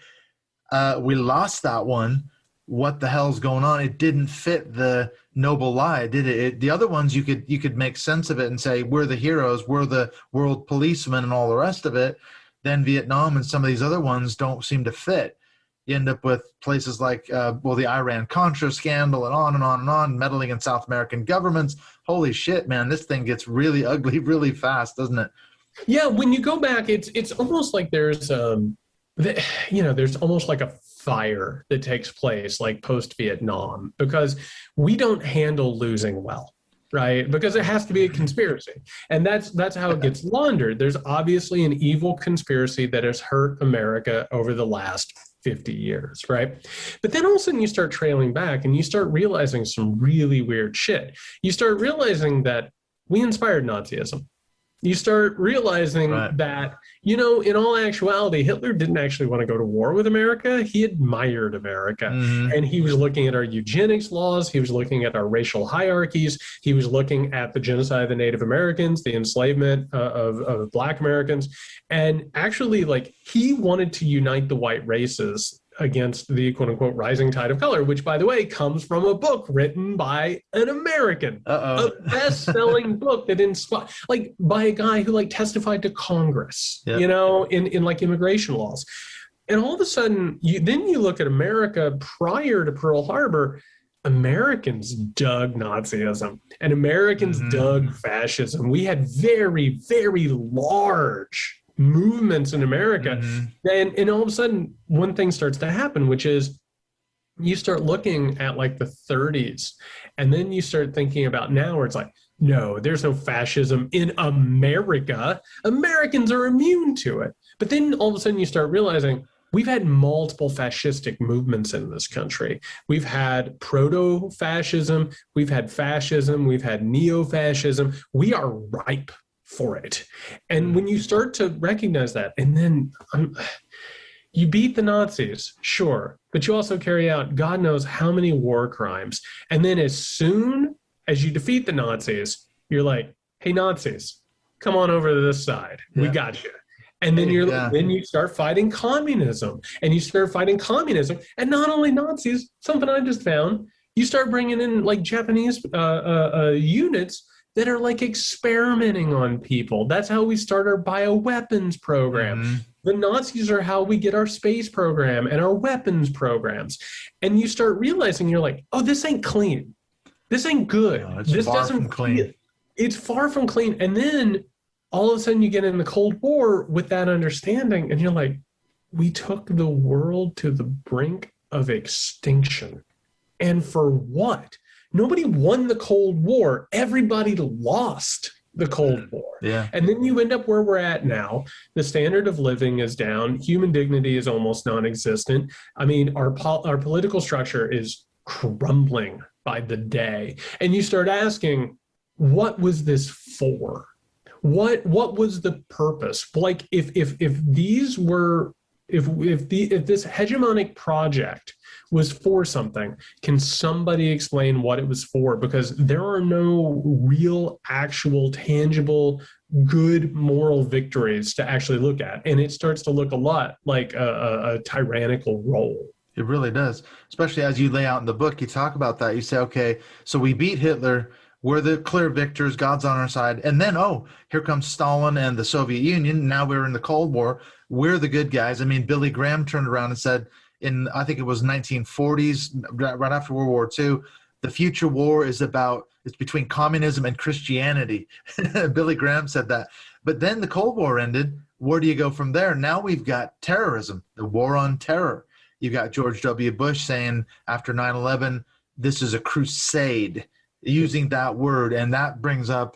we lost that one. What the hell's going on? It didn't fit the noble lie, did it? The other ones you could make sense of it and say we're the heroes, we're the world policemen, and all the rest of it. Then Vietnam and some of these other ones don't seem to fit. You end up with places like the Iran-Contra scandal and on and on and on, meddling in South American governments. Holy shit, man! This thing gets really ugly really fast, doesn't it? Yeah, when you go back, it's almost like there's there's almost like a fire that takes place like post-Vietnam, because we don't handle losing well. right? Because it has to be a conspiracy. And that's how it gets laundered. There's obviously an evil conspiracy that has hurt America over the last 50 years, right? But then all of a sudden you start trailing back and you start realizing some really weird shit. You start realizing that we inspired Nazism. You start realizing that, in all actuality, Hitler didn't actually want to go to war with America. He admired America. And he was looking at our eugenics laws. He was looking at our racial hierarchies. He was looking at the genocide of the Native Americans, the enslavement of Black Americans. And actually, he wanted to unite the white races against the quote-unquote rising tide of color, which, by the way, comes from a book written by an American, a best-selling book that inspired, by a guy who testified to Congress, in immigration laws. And all of a sudden, you look at America prior to Pearl Harbor. Americans dug Nazism and Americans dug fascism. We had very, very large movements in America. And all of a sudden, one thing starts to happen, which is you start looking at the 30s, and then you start thinking about now where it's no, there's no fascism in America. Americans are immune to it. But then all of a sudden you start realizing we've had multiple fascistic movements in this country. We've had proto-fascism, we've had fascism, we've had neo-fascism. We are ripe for it. And when you start to recognize that, and then you beat the Nazis, sure, but you also carry out God knows how many war crimes. And then as soon as you defeat the Nazis, you're like, hey, Nazis, come on over to this side. We got you. And then then you start fighting communism, and you start fighting communism. And not only Nazis, something I just found, you start bringing in Japanese units that are experimenting on people. That's how we start our bioweapons program. The Nazis are how we get our space program and our weapons programs. And you start realizing, you're like, oh, this ain't clean. This ain't good. No, this doesn't clean. It's far from clean. And then all of a sudden you get in the Cold War with that understanding, and you're like, we took the world to the brink of extinction. And for what? Nobody won the Cold War. Everybody lost the Cold War. And then you end up where we're at now. The standard of living is down. Human dignity is almost non-existent. I mean, our political structure is crumbling by the day. And you start asking, what was this for? What was the purpose? If this hegemonic project was for something, can somebody explain what it was for? Because there are no real, actual, tangible, good moral victories to actually look at. And it starts to look a lot like a tyrannical role. It really does. Especially as you lay out in the book, you talk about that. You say, okay, so we beat Hitler. We're the clear victors. God's on our side. And then, here comes Stalin and the Soviet Union. Now we're in the Cold War. We're the good guys. I mean, Billy Graham turned around and said, I think it was 1940s, right after World War II, the future war it's between communism and Christianity. Billy Graham said that. But then the Cold War ended. Where do you go from there? Now we've got terrorism, the war on terror. You got George W. Bush saying after 9/11, this is a crusade, using that word. And that brings up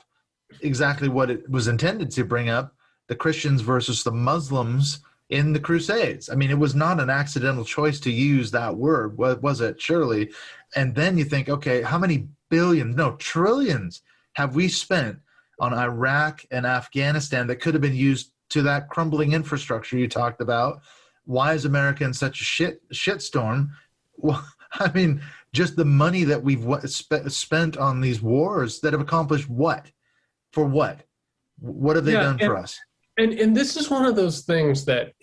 exactly what it was intended to bring up, the Christians versus the Muslims in the Crusades. I mean, it was not an accidental choice to use that word, was it? Surely. And then you think, okay, how many billions, no, trillions have we spent on Iraq and Afghanistan that could have been used to that crumbling infrastructure you talked about? Why is America in such a shitstorm? Well, I mean, just the money that we've spent on these wars that have accomplished what? For what? What have they done for us? And this is one of those things that,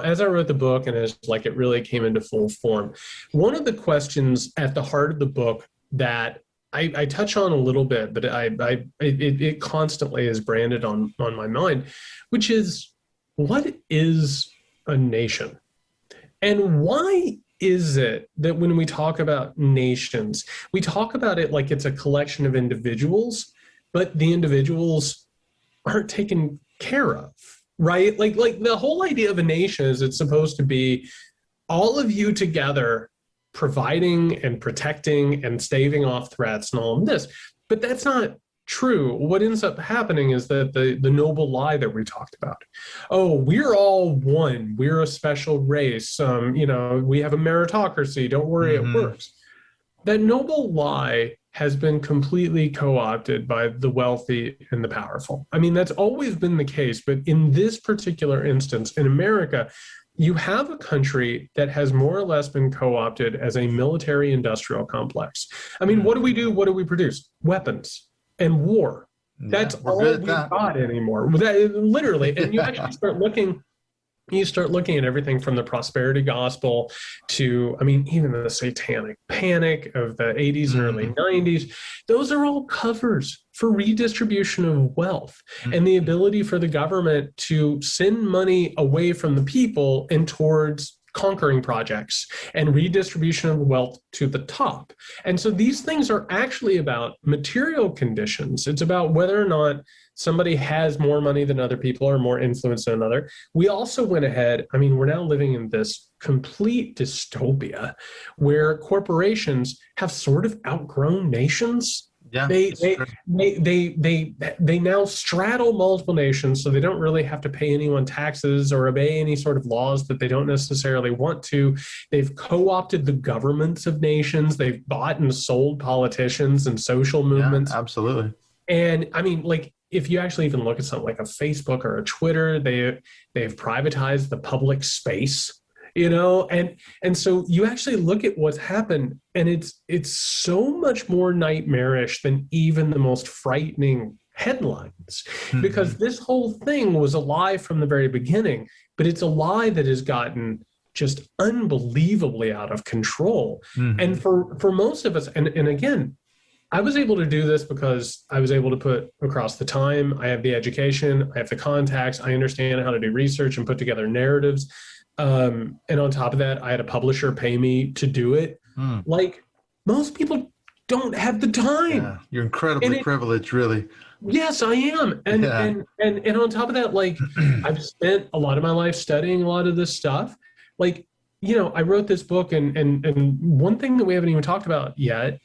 as I wrote the book and as it really came into full form, one of the questions at the heart of the book that I touch on a little bit, but it constantly is branded on my mind, which is, what is a nation? And why is it that when we talk about nations, we talk about it like it's a collection of individuals, but the individuals aren't taken care of, right? Like the whole idea of a nation is it's supposed to be all of you together providing and protecting and staving off threats and all of this. But that's not true. What ends up happening is that the noble lie that we talked about, oh, we're all one, we're a special race, we have a meritocracy, don't worry, it works. That noble lie has been completely co-opted by the wealthy and the powerful. I mean, that's always been the case, but in this particular instance, in America, you have a country that has more or less been co-opted as a military industrial complex. I mean, what do we do? What do we produce? Weapons and war. That's all we've got anymore. Literally. And you actually start looking at everything from the prosperity gospel to, I mean, even the satanic panic of the 80s and early 90s. Those are all covers for redistribution of wealth and the ability for the government to send money away from the people and towards conquering projects and redistribution of wealth to the top. And so these things are actually about material conditions. It's about whether or not somebody has more money than other people or more influence than another. We also went ahead, I mean, we're now living in this complete dystopia where corporations have sort of outgrown nations. Yeah, they now straddle multiple nations, so they don't really have to pay anyone taxes or obey any sort of laws that they don't necessarily want to. They've co-opted the governments of nations. They've bought and sold politicians and social movements. Yeah, absolutely. And I mean, like, if you actually even look at something like a Facebook or a Twitter, they've privatized the public space. And so you actually look at what's happened, and it's so much more nightmarish than even the most frightening headlines, because this whole thing was a lie from the very beginning, but it's a lie that has gotten just unbelievably out of control. And for most of us, and again, I was able to do this because I was able to put across the time. I have the education, I have the contacts, I understand how to do research and put together narratives. And on top of that, I had a publisher pay me to do it. Like, most people don't have the time. Yeah, you're incredibly privileged, really. Yes, I am. And on top of that, like, I've spent a lot of my life studying a lot of this stuff. Like, I wrote this book, and one thing that we haven't even talked about yet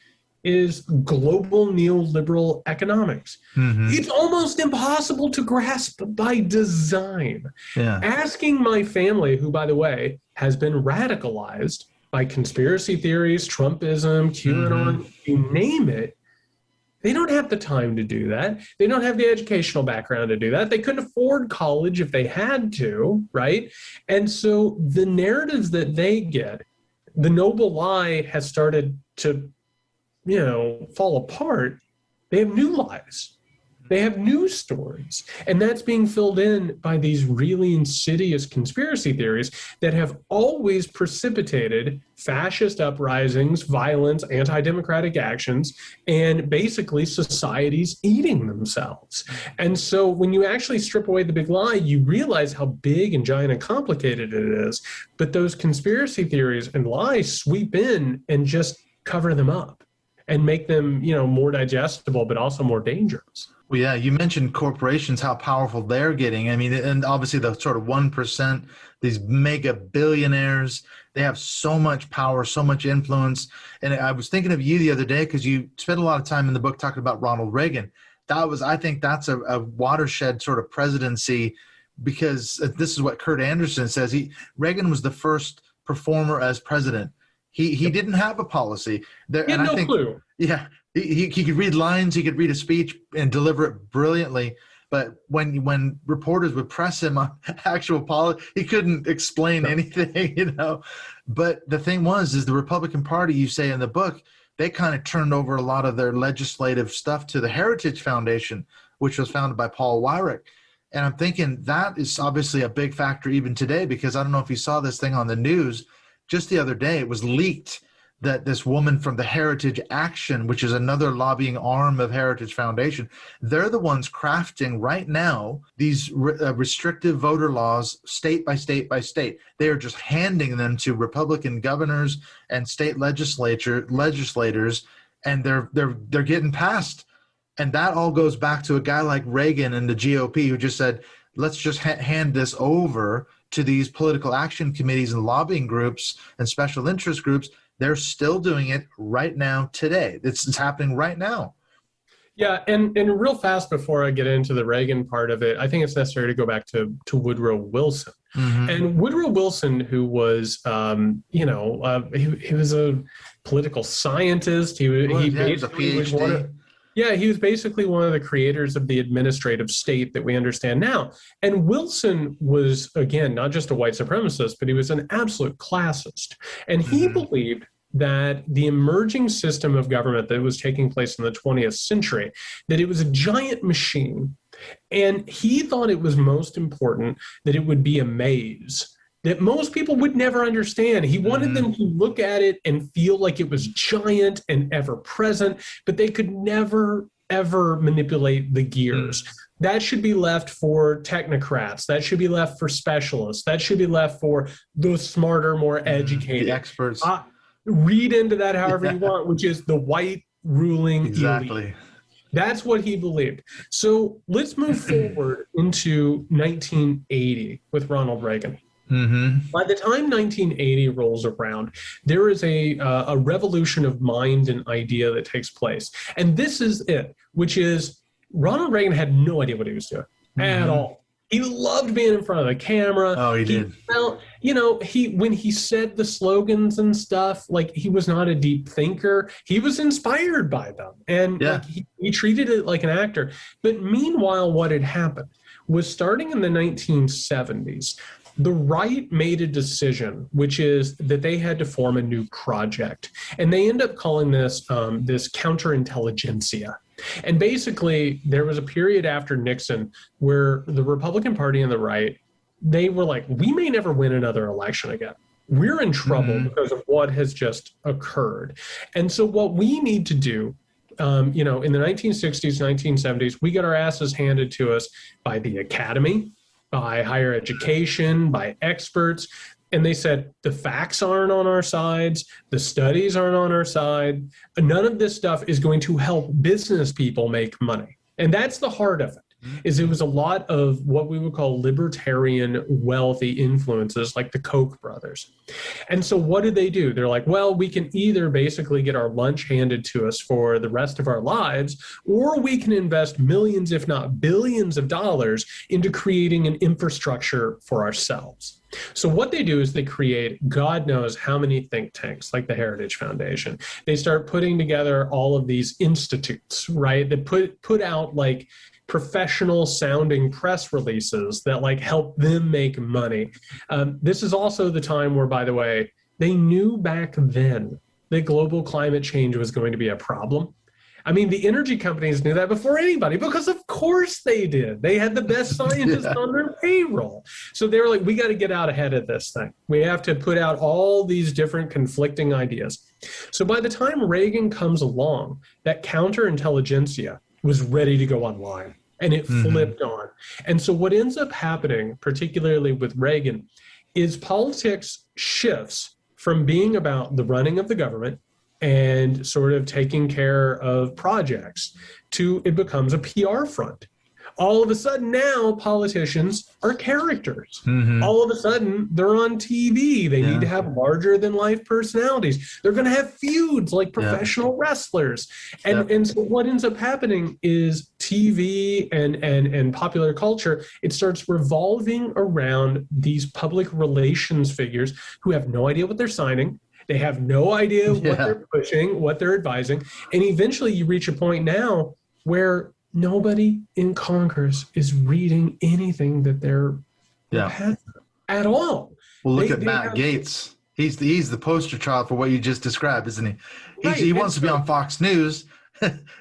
is global neoliberal economics. It's almost impossible to grasp by design. Asking my family, who, by the way, has been radicalized by conspiracy theories, Trumpism, QAnon, you name it, they don't have the time to do that. They don't have the educational background to do that. They couldn't afford college if they had to, right? And so the narratives that they get, the noble lie has started to fall apart. They have new lies. They have new stories. And that's being filled in by these really insidious conspiracy theories that have always precipitated fascist uprisings, violence, anti-democratic actions, and basically societies eating themselves. And so when you actually strip away the big lie, you realize how big and giant and complicated it is. But those conspiracy theories and lies sweep in and just cover them up and make them, more digestible, but also more dangerous. Well, yeah, you mentioned corporations, how powerful they're getting. I mean, and obviously the sort of 1%, these mega billionaires, they have so much power, so much influence. And I was thinking of you the other day because you spent a lot of time in the book talking about Ronald Reagan. I think that's a watershed sort of presidency, because this is what Kurt Anderson says. Reagan was the first performer as president. He didn't have a policy. He had no clue. Yeah, he could read lines, he could read a speech and deliver it brilliantly. But when reporters would press him on actual policy, he couldn't explain anything, But the thing is the Republican Party, you say in the book, they kind of turned over a lot of their legislative stuff to the Heritage Foundation, which was founded by Paul Weyrich. And I'm thinking that is obviously a big factor even today, because I don't know if you saw this thing on the news. Just the other day, it was leaked that this woman from the Heritage Action, which is another lobbying arm of Heritage Foundation, they're the ones crafting right now these restrictive voter laws state by state by state. They are just handing them to Republican governors and state legislators, and they're getting passed. And that all goes back to a guy like Reagan and the GOP, who just said, let's just hand this over to these political action committees and lobbying groups and special interest groups. They're still doing it right now today. It's happening right now. Yeah, and real fast before I get into the Reagan part of it, I think it's necessary to go back to Woodrow Wilson. Mm-hmm. And Woodrow Wilson, who was, he was a political scientist. He basically was he was basically one of the creators of the administrative state that we understand now. And Wilson was, again, not just a white supremacist, but he was an absolute classist. And he believed that the emerging system of government that was taking place in the 20th century, that it was a giant machine. And he thought it was most important that it would be a maze that most people would never understand. He wanted them to look at it and feel like it was giant and ever present, but they could never, ever manipulate the gears. That should be left for technocrats. That should be left for specialists. That should be left for those smarter, more educated the experts. Read into that however you want, which is the white ruling elite. That's what he believed. So let's move forward into 1980 with Ronald Reagan. Mm-hmm. By the time 1980 rolls around, there is a revolution of mind and idea that takes place. And this is it, which is Ronald Reagan had no idea what he was doing at all. He loved being in front of the camera. Oh, he did. Felt, when he said the slogans and stuff, like he was not a deep thinker. He was inspired by them. And he treated it like an actor. But meanwhile, what had happened was starting in the 1970s, the right made a decision, which is that they had to form a new project. And they end up calling this this counterintelligentsia. And basically, there was a period after Nixon where the Republican Party and the right, they were like, we may never win another election again. We're in trouble because of what has just occurred. And so what we need to do, in the 1960s, 1970s, we got our asses handed to us by the academy, by higher education, by experts. And they said, the facts aren't on our sides. The studies aren't on our side. None of this stuff is going to help business people make money. And that's the heart of it, is it was a lot of what we would call libertarian wealthy influences, like the Koch brothers. And so what did they do? They're like, well, we can either basically get our lunch handed to us for the rest of our lives, or we can invest millions, if not billions of dollars into creating an infrastructure for ourselves. So what they do is they create God knows how many think tanks, like the Heritage Foundation. They start putting together all of these institutes, right, that put out like professional sounding press releases that like help them make money. This is also the time where, by the way, they knew back then that global climate change was going to be a problem. I mean, the energy companies knew that before anybody, because of course they did. They had the best scientists on their payroll. So they were like, we got to get out ahead of this thing. We have to put out all these different conflicting ideas. So by the time Reagan comes along, that counterintelligentsia was ready to go online, and it flipped on. And so what ends up happening, particularly with Reagan, is politics shifts from being about the running of the government and sort of taking care of projects to it becomes a PR front. All of a sudden now politicians are characters. All of a sudden they're on TV. They need to have larger than life personalities. They're going to have feuds like professional wrestlers. And so what ends up happening is TV and popular culture, it starts revolving around these public relations figures who have no idea what they're signing. They have no idea what they're pushing, what they're advising. And eventually you reach a point now where nobody in Congress is reading anything that they're at all. Well, look at Matt Gaetz. He's the poster child for what you just described, isn't he? He wants to be on Fox News.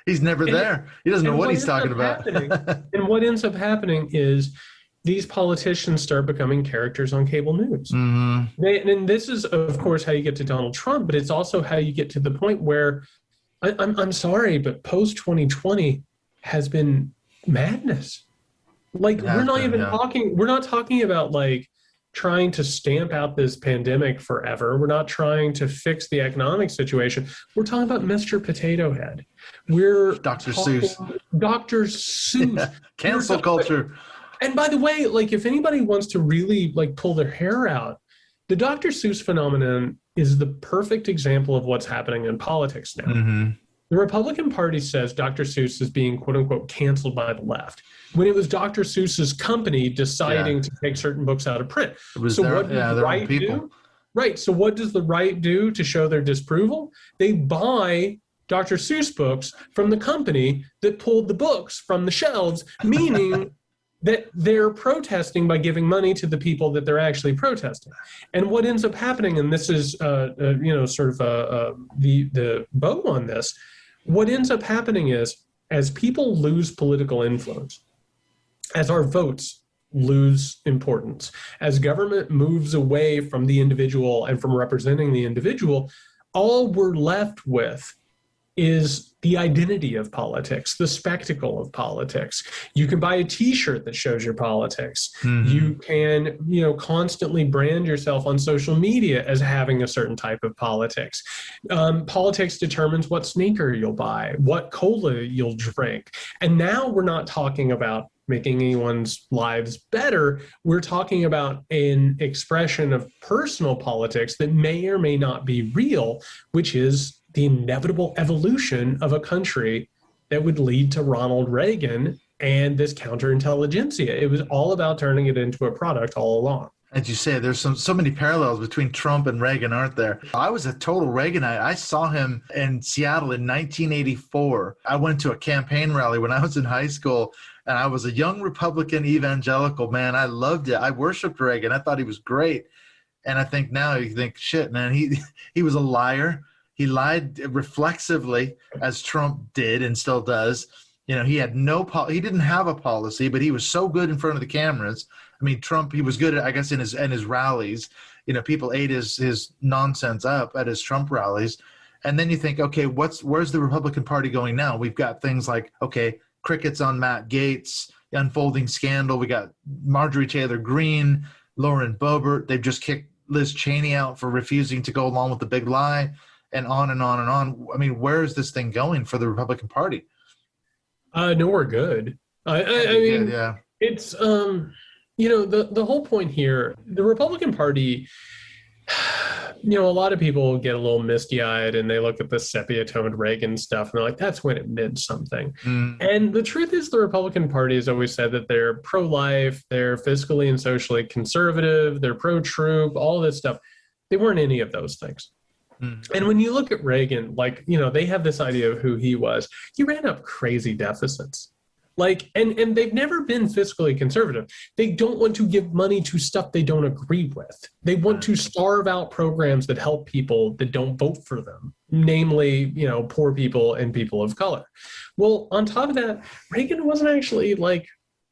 He's never there. He doesn't know what he's talking about. And what ends up happening is these politicians start becoming characters on cable news. And this is, of course, how you get to Donald Trump, but it's also how you get to the point where, I'm sorry, but post-2020 has been madness. Like, we're not talking about like trying to stamp out this pandemic forever. We're not trying to fix the economic situation. We're talking about Mr. Potato Head. We're Dr. Seuss. Dr. Seuss. Cancel culture. And by the way, like if anybody wants to really like pull their hair out, the Dr. Seuss phenomenon is the perfect example of what's happening in politics now. The Republican Party says Dr. Seuss is being, quote unquote, canceled by the left, when it was Dr. Seuss's company deciding to take certain books out of print. It was so their, what does the their right own people. do? Right. So what does the right do to show their disapproval? They buy Dr. Seuss books from the company that pulled the books from the shelves, meaning that they're protesting by giving money to the people that they're actually protesting. And what ends up happening, and this is, sort of the bow on this, what ends up happening is, as people lose political influence, as our votes lose importance, as government moves away from the individual and from representing the individual, all we're left with is the identity of politics, the spectacle of politics. You can buy a T-shirt that shows your politics. Mm-hmm. You can, constantly brand yourself on social media as having a certain type of politics. Politics determines what sneaker you'll buy, what cola you'll drink. And now we're not talking about making anyone's lives better. We're talking about an expression of personal politics that may or may not be real, which is the inevitable evolution of a country that would lead to Ronald Reagan and this counterintelligentsia. It was all about turning it into a product all along. As you say, there's so many parallels between Trump and Reagan, aren't there? I was a total Reaganite. I saw him in Seattle in 1984. I went to a campaign rally when I was in high school, and I was a young Republican evangelical. Man, I loved it. I worshiped Reagan. I thought he was great. And I think now you think, shit, man, he was a liar. He lied reflexively, as Trump did and still does. He had he didn't have a policy, but he was so good in front of the cameras. I mean, Trump, he was good at, I guess, in his rallies. People ate his nonsense up at his Trump rallies. And then you think, okay, where's the Republican Party going now? We've got things like, okay, crickets on Matt Gaetz, the unfolding scandal. We got Marjorie Taylor Greene, Lauren Boebert. They've just kicked Liz Cheney out for refusing to go along with the big lie. And on and on and on. I mean, where is this thing going for the Republican Party? Nowhere good. I mean, good, yeah. It's, the whole point here, the Republican Party, a lot of people get a little misty-eyed and they look at the sepia-toned Reagan stuff and they're like, that's when it meant something. Mm. And the truth is the Republican Party has always said that they're pro-life, they're fiscally and socially conservative, they're pro-troop, all this stuff. They weren't any of those things. And when you look at Reagan, they have this idea of who he was. He ran up crazy deficits. And they've never been fiscally conservative. They don't want to give money to stuff they don't agree with. They want to starve out programs that help people that don't vote for them, namely, poor people and people of color. Well, on top of that, Reagan wasn't actually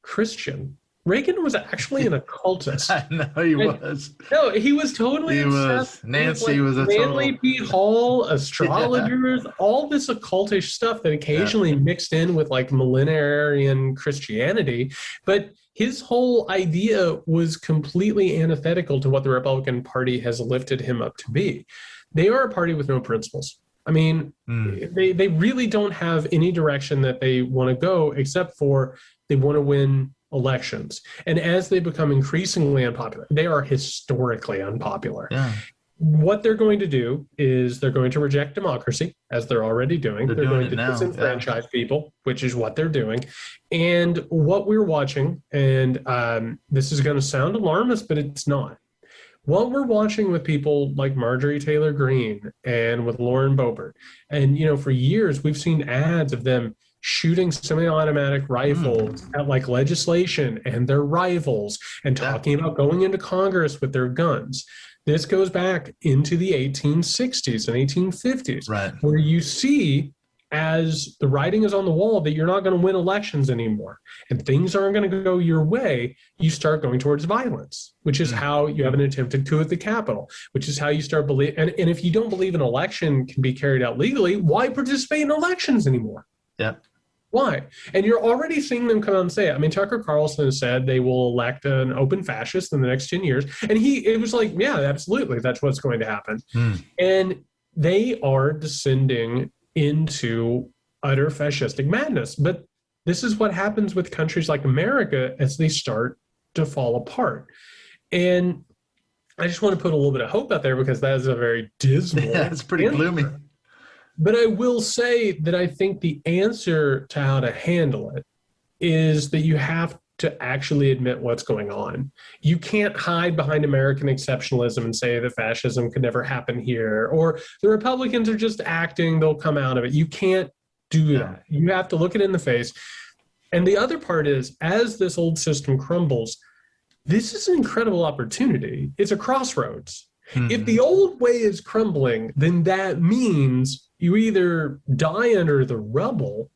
Christian. Reagan was actually an occultist. I know he was. No, he was totally obsessed. Nancy was a Manly P. Hall, astrologers, all this occultish stuff that occasionally mixed in with millenarian Christianity. But his whole idea was completely antithetical to what the Republican Party has lifted him up to be. They are a party with no principles. I mean, they really don't have any direction that they want to go except for they want to win elections. And as they become increasingly unpopular, they are historically unpopular. Yeah. What they're going to do is they're going to reject democracy, as they're already doing. They're going to disenfranchise people, which is what they're doing. And what we're watching, and this is going to sound alarmist, but it's not. What we're watching with people like Marjorie Taylor Greene and with Lauren Boebert, and for years we've seen ads of them shooting semi-automatic rifles at legislation and their rivals and talking about going into Congress with their guns. This goes back into the 1860s and 1850s, right, where you see as the writing is on the wall that you're not going to win elections anymore and things aren't going to go your way, you start going towards violence, which is how you have an attempted coup at the Capitol, which is how you start believing. And if you don't believe an election can be carried out legally, why participate in elections anymore? Yeah. Why? And you're already seeing them come out and say it. I mean, Tucker Carlson has said they will elect an open fascist in the next 10 years. And it was like, yeah, absolutely. That's what's going to happen. And they are descending into utter fascistic madness. But this is what happens with countries like America as they start to fall apart. And I just want to put a little bit of hope out there because that is a very dismal. Yeah, it's pretty gloomy. But I will say that I think the answer to how to handle it is that you have to actually admit what's going on. You can't hide behind American exceptionalism and say that fascism could never happen here, or the Republicans are just acting, they'll come out of it. You can't do that. You have to look it in the face. And the other part is, as this old system crumbles, this is an incredible opportunity. It's a crossroads. Mm-hmm. If the old way is crumbling, then that means you either die under the rubble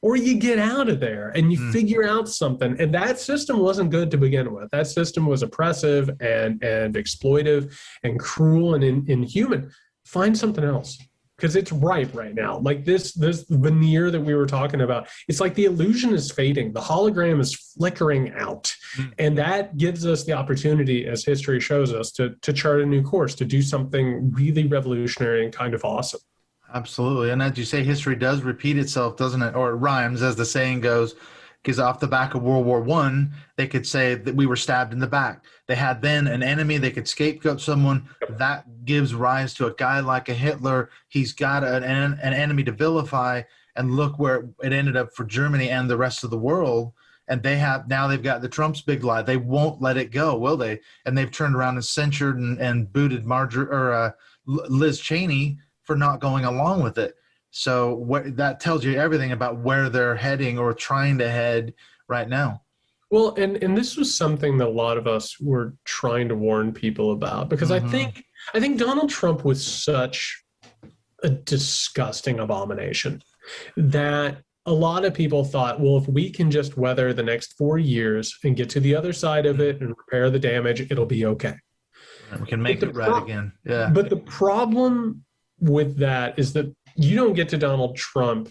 or you get out of there and you figure out something. And that system wasn't good to begin with. That system was oppressive and exploitive and cruel and inhuman. Find something else, because it's ripe right now. Like this veneer that we were talking about, it's like the illusion is fading. The hologram is flickering out. And that gives us the opportunity, as history shows us, to chart a new course, to do something really revolutionary and kind of awesome. Absolutely. And as you say, history does repeat itself, doesn't it? Or it rhymes, as the saying goes, because off the back of World War I, they could say that we were stabbed in the back. They had then an enemy. They could scapegoat someone. That gives rise to a guy like a Hitler. He's got an enemy to vilify. And look where it ended up for Germany and the rest of the world. And they've got the Trump's big lie. They won't let it go, will they? And they've turned around and censured and booted Liz Cheney for not going along with it. So that tells you everything about where they're heading or trying to head right now. Well, and this was something that a lot of us were trying to warn people about, because I think Donald Trump was such a disgusting abomination that a lot of people thought, well, if we can just weather the next 4 years and get to the other side of it and repair the damage, it'll be okay. We can make it right again. Yeah. But the problem with that is that you don't get to Donald Trump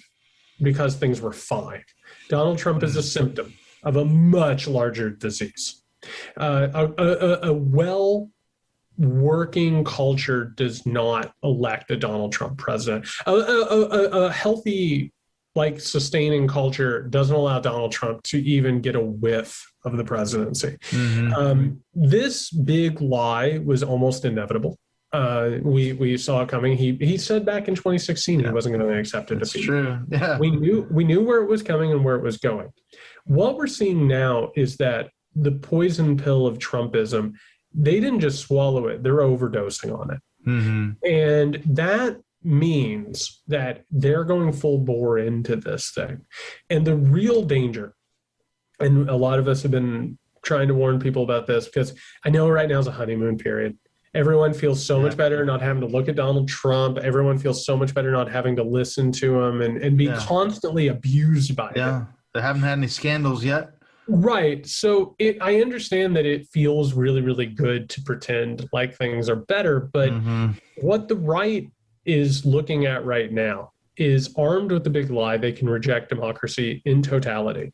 because things were fine. Donald Trump is a symptom of a much larger disease. A well-working culture does not elect a Donald Trump president. A healthy, sustaining culture doesn't allow Donald Trump to even get a whiff of the presidency. This big lie was almost inevitable. We saw it coming. He said back in 2016 he wasn't going to accept a defeat. True. Yeah. We knew where it was coming and where it was going. What we're seeing now is that the poison pill of Trumpism, they didn't just swallow it, they're overdosing on it. And that means that they're going full bore into this thing. And the real danger, and a lot of us have been trying to warn people about this, because I know right now is a honeymoon period. Everyone feels so much better not having to look at Donald Trump. Everyone feels so much better not having to listen to him and be constantly abused by him. They haven't had any scandals yet. Right. So I understand that it feels really, really good to pretend like things are better. But what the right is looking at right now is, armed with the big lie, they can reject democracy in totality.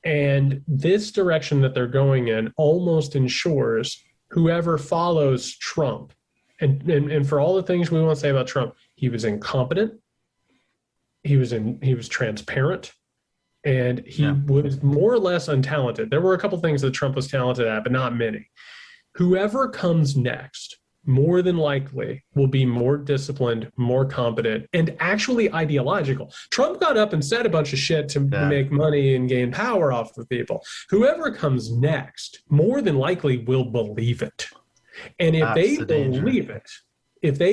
And this direction that they're going in almost ensures whoever follows Trump, and for all the things we want to say about Trump, he was incompetent, he was transparent, and he was more or less untalented. There were a couple things that Trump was talented at, but not many. Whoever comes next more than likely will be more disciplined, more competent, and actually ideological. Trump got up and said a bunch of shit to make money and gain power off of people. Whoever comes next more than likely will believe it. And if they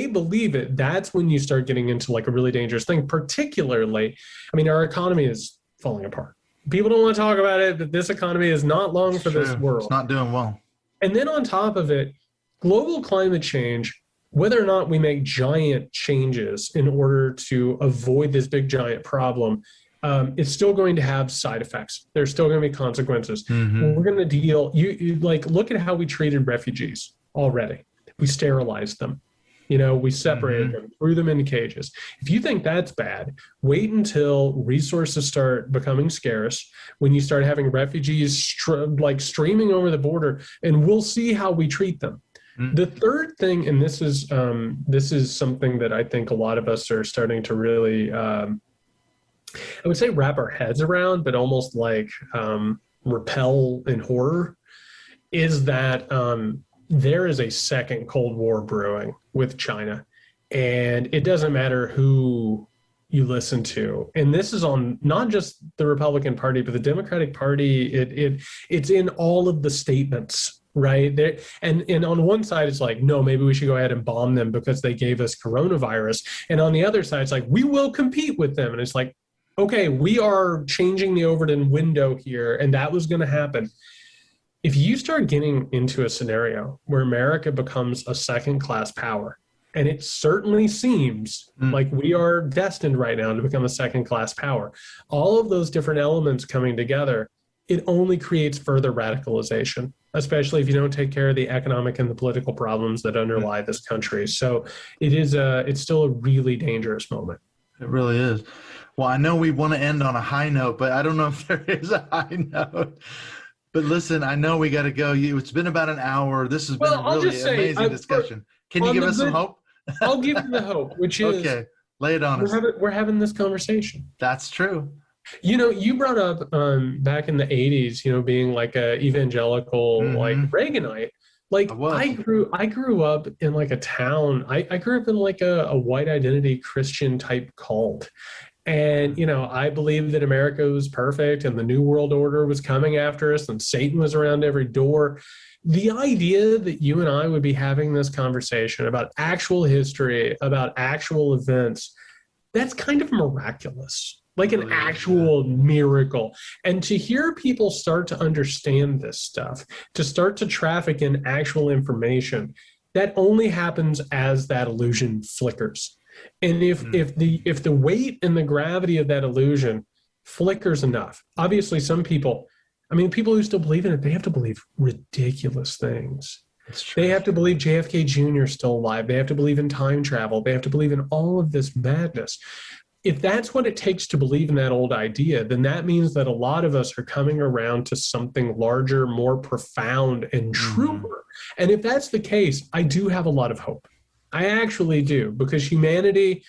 believe it, that's when you start getting into a really dangerous thing. Particularly, our economy is falling apart. People don't want to talk about it, but this economy is not long for this world. It's not doing well. And then on top of it, global climate change, whether or not we make giant changes in order to avoid this big giant problem, it's still going to have side effects. There's still going to be consequences. We're going to deal, look at how we treated refugees already. We sterilized them. We separated them, threw them into cages. If you think that's bad, wait until resources start becoming scarce, when you start having refugees streaming over the border, and we'll see how we treat them. The third thing, and this is something that I think a lot of us are starting to really, I would say, wrap our heads around, but almost repel in horror, is that there is a second Cold War brewing with China. And it doesn't matter who you listen to. And this is on not just the Republican Party, but the Democratic Party. It's in all of the statements, right? And on one side, it's like, no, maybe we should go ahead and bomb them because they gave us coronavirus. And on the other side, it's like, we will compete with them. And it's like, okay, we are changing the Overton window here, and that was going to happen. If you start getting into a scenario where America becomes a second-class power, and it certainly seems like we are destined right now to become a second-class power, all of those different elements coming together, it only creates further radicalization, especially if you don't take care of the economic and the political problems that underlie this country. So it's still a really dangerous moment. It really is. Well, I know we want to end on a high note, but I don't know if there is a high note. But listen, I know we got to go. It's been about an hour. This has been a really amazing discussion. Can you give us some hope? I'll give you the hope, which is, okay, lay it on us. We're having this conversation. That's true. You know, you brought up back in the 80s, you know, being like a evangelical, like Reaganite. Like I grew up in like a town. I grew up in like a white identity Christian type cult. And, you know, I believed that America was perfect and the New World Order was coming after us and Satan was around every door. The idea that you and I would be having this conversation about actual history, about actual events, that's kind of miraculous, like an actual miracle. And to hear people start to understand this stuff, to start to traffic in actual information, that only happens as that illusion flickers. And if the weight and the gravity of that illusion flickers enough, obviously some people, I mean, people who still believe in it, they have to believe ridiculous things. They have to believe JFK Jr. is still alive. They have to believe in time travel. They have to believe in all of this madness. If that's what it takes to believe in that old idea, then that means that a lot of us are coming around to something larger, more profound, and truer. And if that's the case, I do have a lot of hope. I actually do, because humanity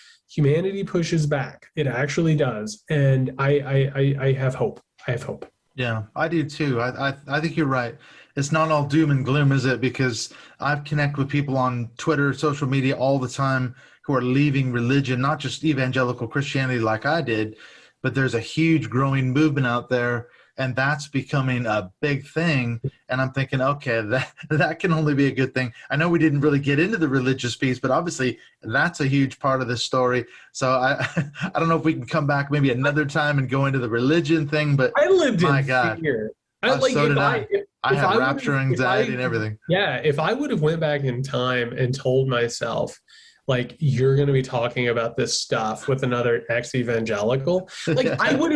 pushes back. It actually does. And I have hope. I have hope. Yeah, I do too. I think you're right. It's not all doom and gloom, is it? Because I've connected with people on Twitter, social media all the time who are leaving religion, not just evangelical Christianity like I did, but there's a huge growing movement out there, and that's becoming a big thing. And I'm thinking, okay, that can only be a good thing. I know we didn't really get into the religious piece, but obviously that's a huge part of this story. So I don't know if we can come back maybe another time and go into the religion thing, but I lived my in God. fear. So did I. I had rapture anxiety and everything. Yeah, if I would have went back in time and told myself, like, you're going to be talking about this stuff with another ex-evangelical, like I would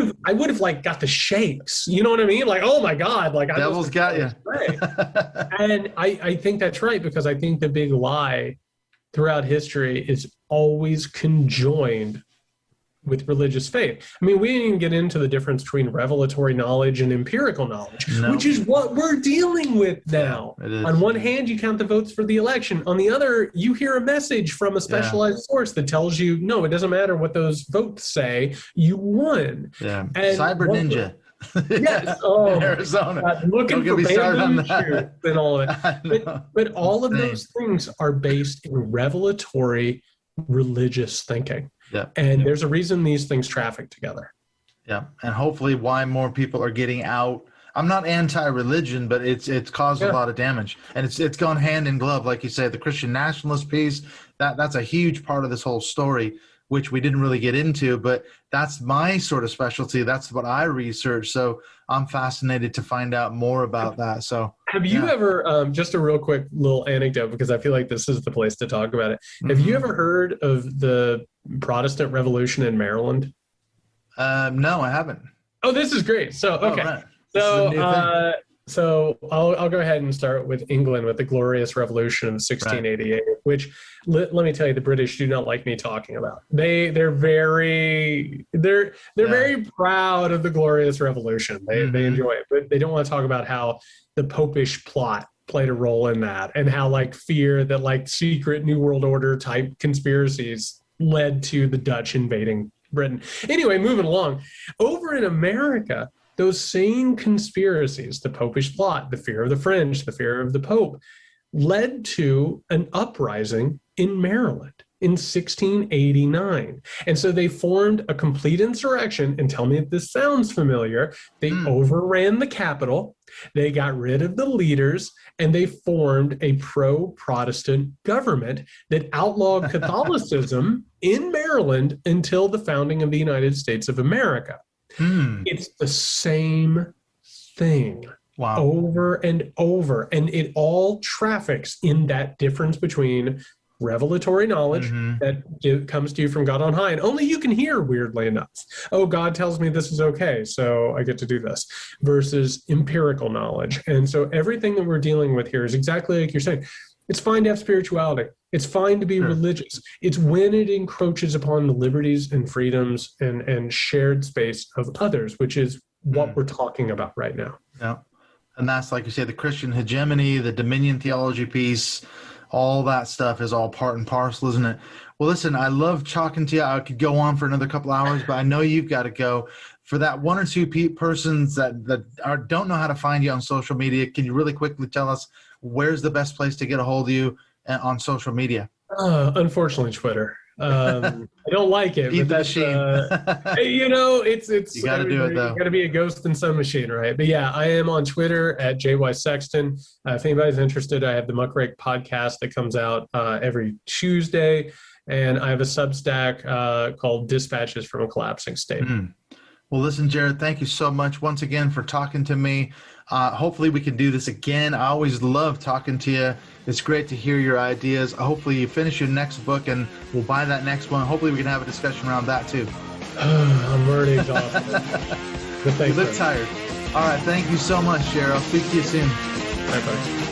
have like got the shakes. You know what I mean? Like, oh my God, like devil's got you. Right. And I think that's right, because I think the big lie throughout history is always conjoined with religious faith. I mean, we didn't even get into the difference between revelatory knowledge and empirical knowledge, which is what we're dealing with now. Yeah, on one hand, you count the votes for the election. On the other, you hear a message from a specialized source that tells you, no, it doesn't matter what those votes say, you won. Yeah. And Cyber Ninja. Yes. Oh, Arizona. God, looking for bamboo shoots and all of it. But all of those things are based in revelatory religious thinking. Yeah. And there's a reason these things traffic together. Yeah. And hopefully why more people are getting out. I'm not anti-religion, but it's caused a lot of damage. And it's gone hand in glove, like you say, the Christian nationalist piece, that's a huge part of this whole story, which we didn't really get into, but that's my sort of specialty. That's what I research. So I'm fascinated to find out more about that. So have you ever, just a real quick little anecdote, because I feel like this is the place to talk about it. Have you ever heard of the Protestant Revolution in Maryland? No, I haven't. Oh, this is great. So, okay. Right. So I'll go ahead and start with England with the Glorious Revolution of 1688, which let me tell you, the British do not like me talking about. They're very proud of the Glorious Revolution. They enjoy it, but they don't want to talk about how the Popish plot played a role in that, and how like fear that like secret New World Order type conspiracies led to the Dutch invading Britain. Anyway, moving along, over in America, those same conspiracies, the Popish plot, the fear of the French, the fear of the Pope, led to an uprising in Maryland in 1689. And so they formed a complete insurrection. And tell me if this sounds familiar. They overran the capital. They got rid of the leaders, and they formed a pro-Protestant government that outlawed Catholicism in Maryland until the founding of the United States of America. It's the same thing. Wow. Over and over. And it all traffics in that difference between revelatory knowledge that comes to you from God on high. And only you can hear, weirdly enough. Oh, God tells me this is okay, so I get to do this, versus empirical knowledge. And so everything that we're dealing with here is exactly like you're saying. It's fine to have spirituality. It's fine to be religious. It's when it encroaches upon the liberties and freedoms and shared space of others, which is what we're talking about right now. Yeah. And that's, like you say, the Christian hegemony, the dominion theology piece, all that stuff is all part and parcel, isn't it? Well, listen, I love talking to you. I could go on for another couple hours, but I know you've got to go. For that one or two persons that don't know how to find you on social media, can you really quickly tell us where's the best place to get a hold of you on social media? Unfortunately, Twitter. I don't like it. Feed but the that's, machine. It's you got to do it though. You got to be a ghost in some machine, right? But yeah, I am on Twitter at Yates Sexton. If anybody's interested, I have the Muckrake Podcast that comes out every Tuesday, and I have a Substack called Dispatches from a Collapsing State. Well, listen, Jared, thank you so much once again for talking to me. Hopefully we can do this again. I always love talking to you. It's great to hear your ideas. Hopefully you finish your next book and we'll buy that next one. Hopefully we can have a discussion around that too. I'm already exhausted. But thanks, you look tired. All right. Thank you so much, Jared. I'll speak to you soon. Bye-bye.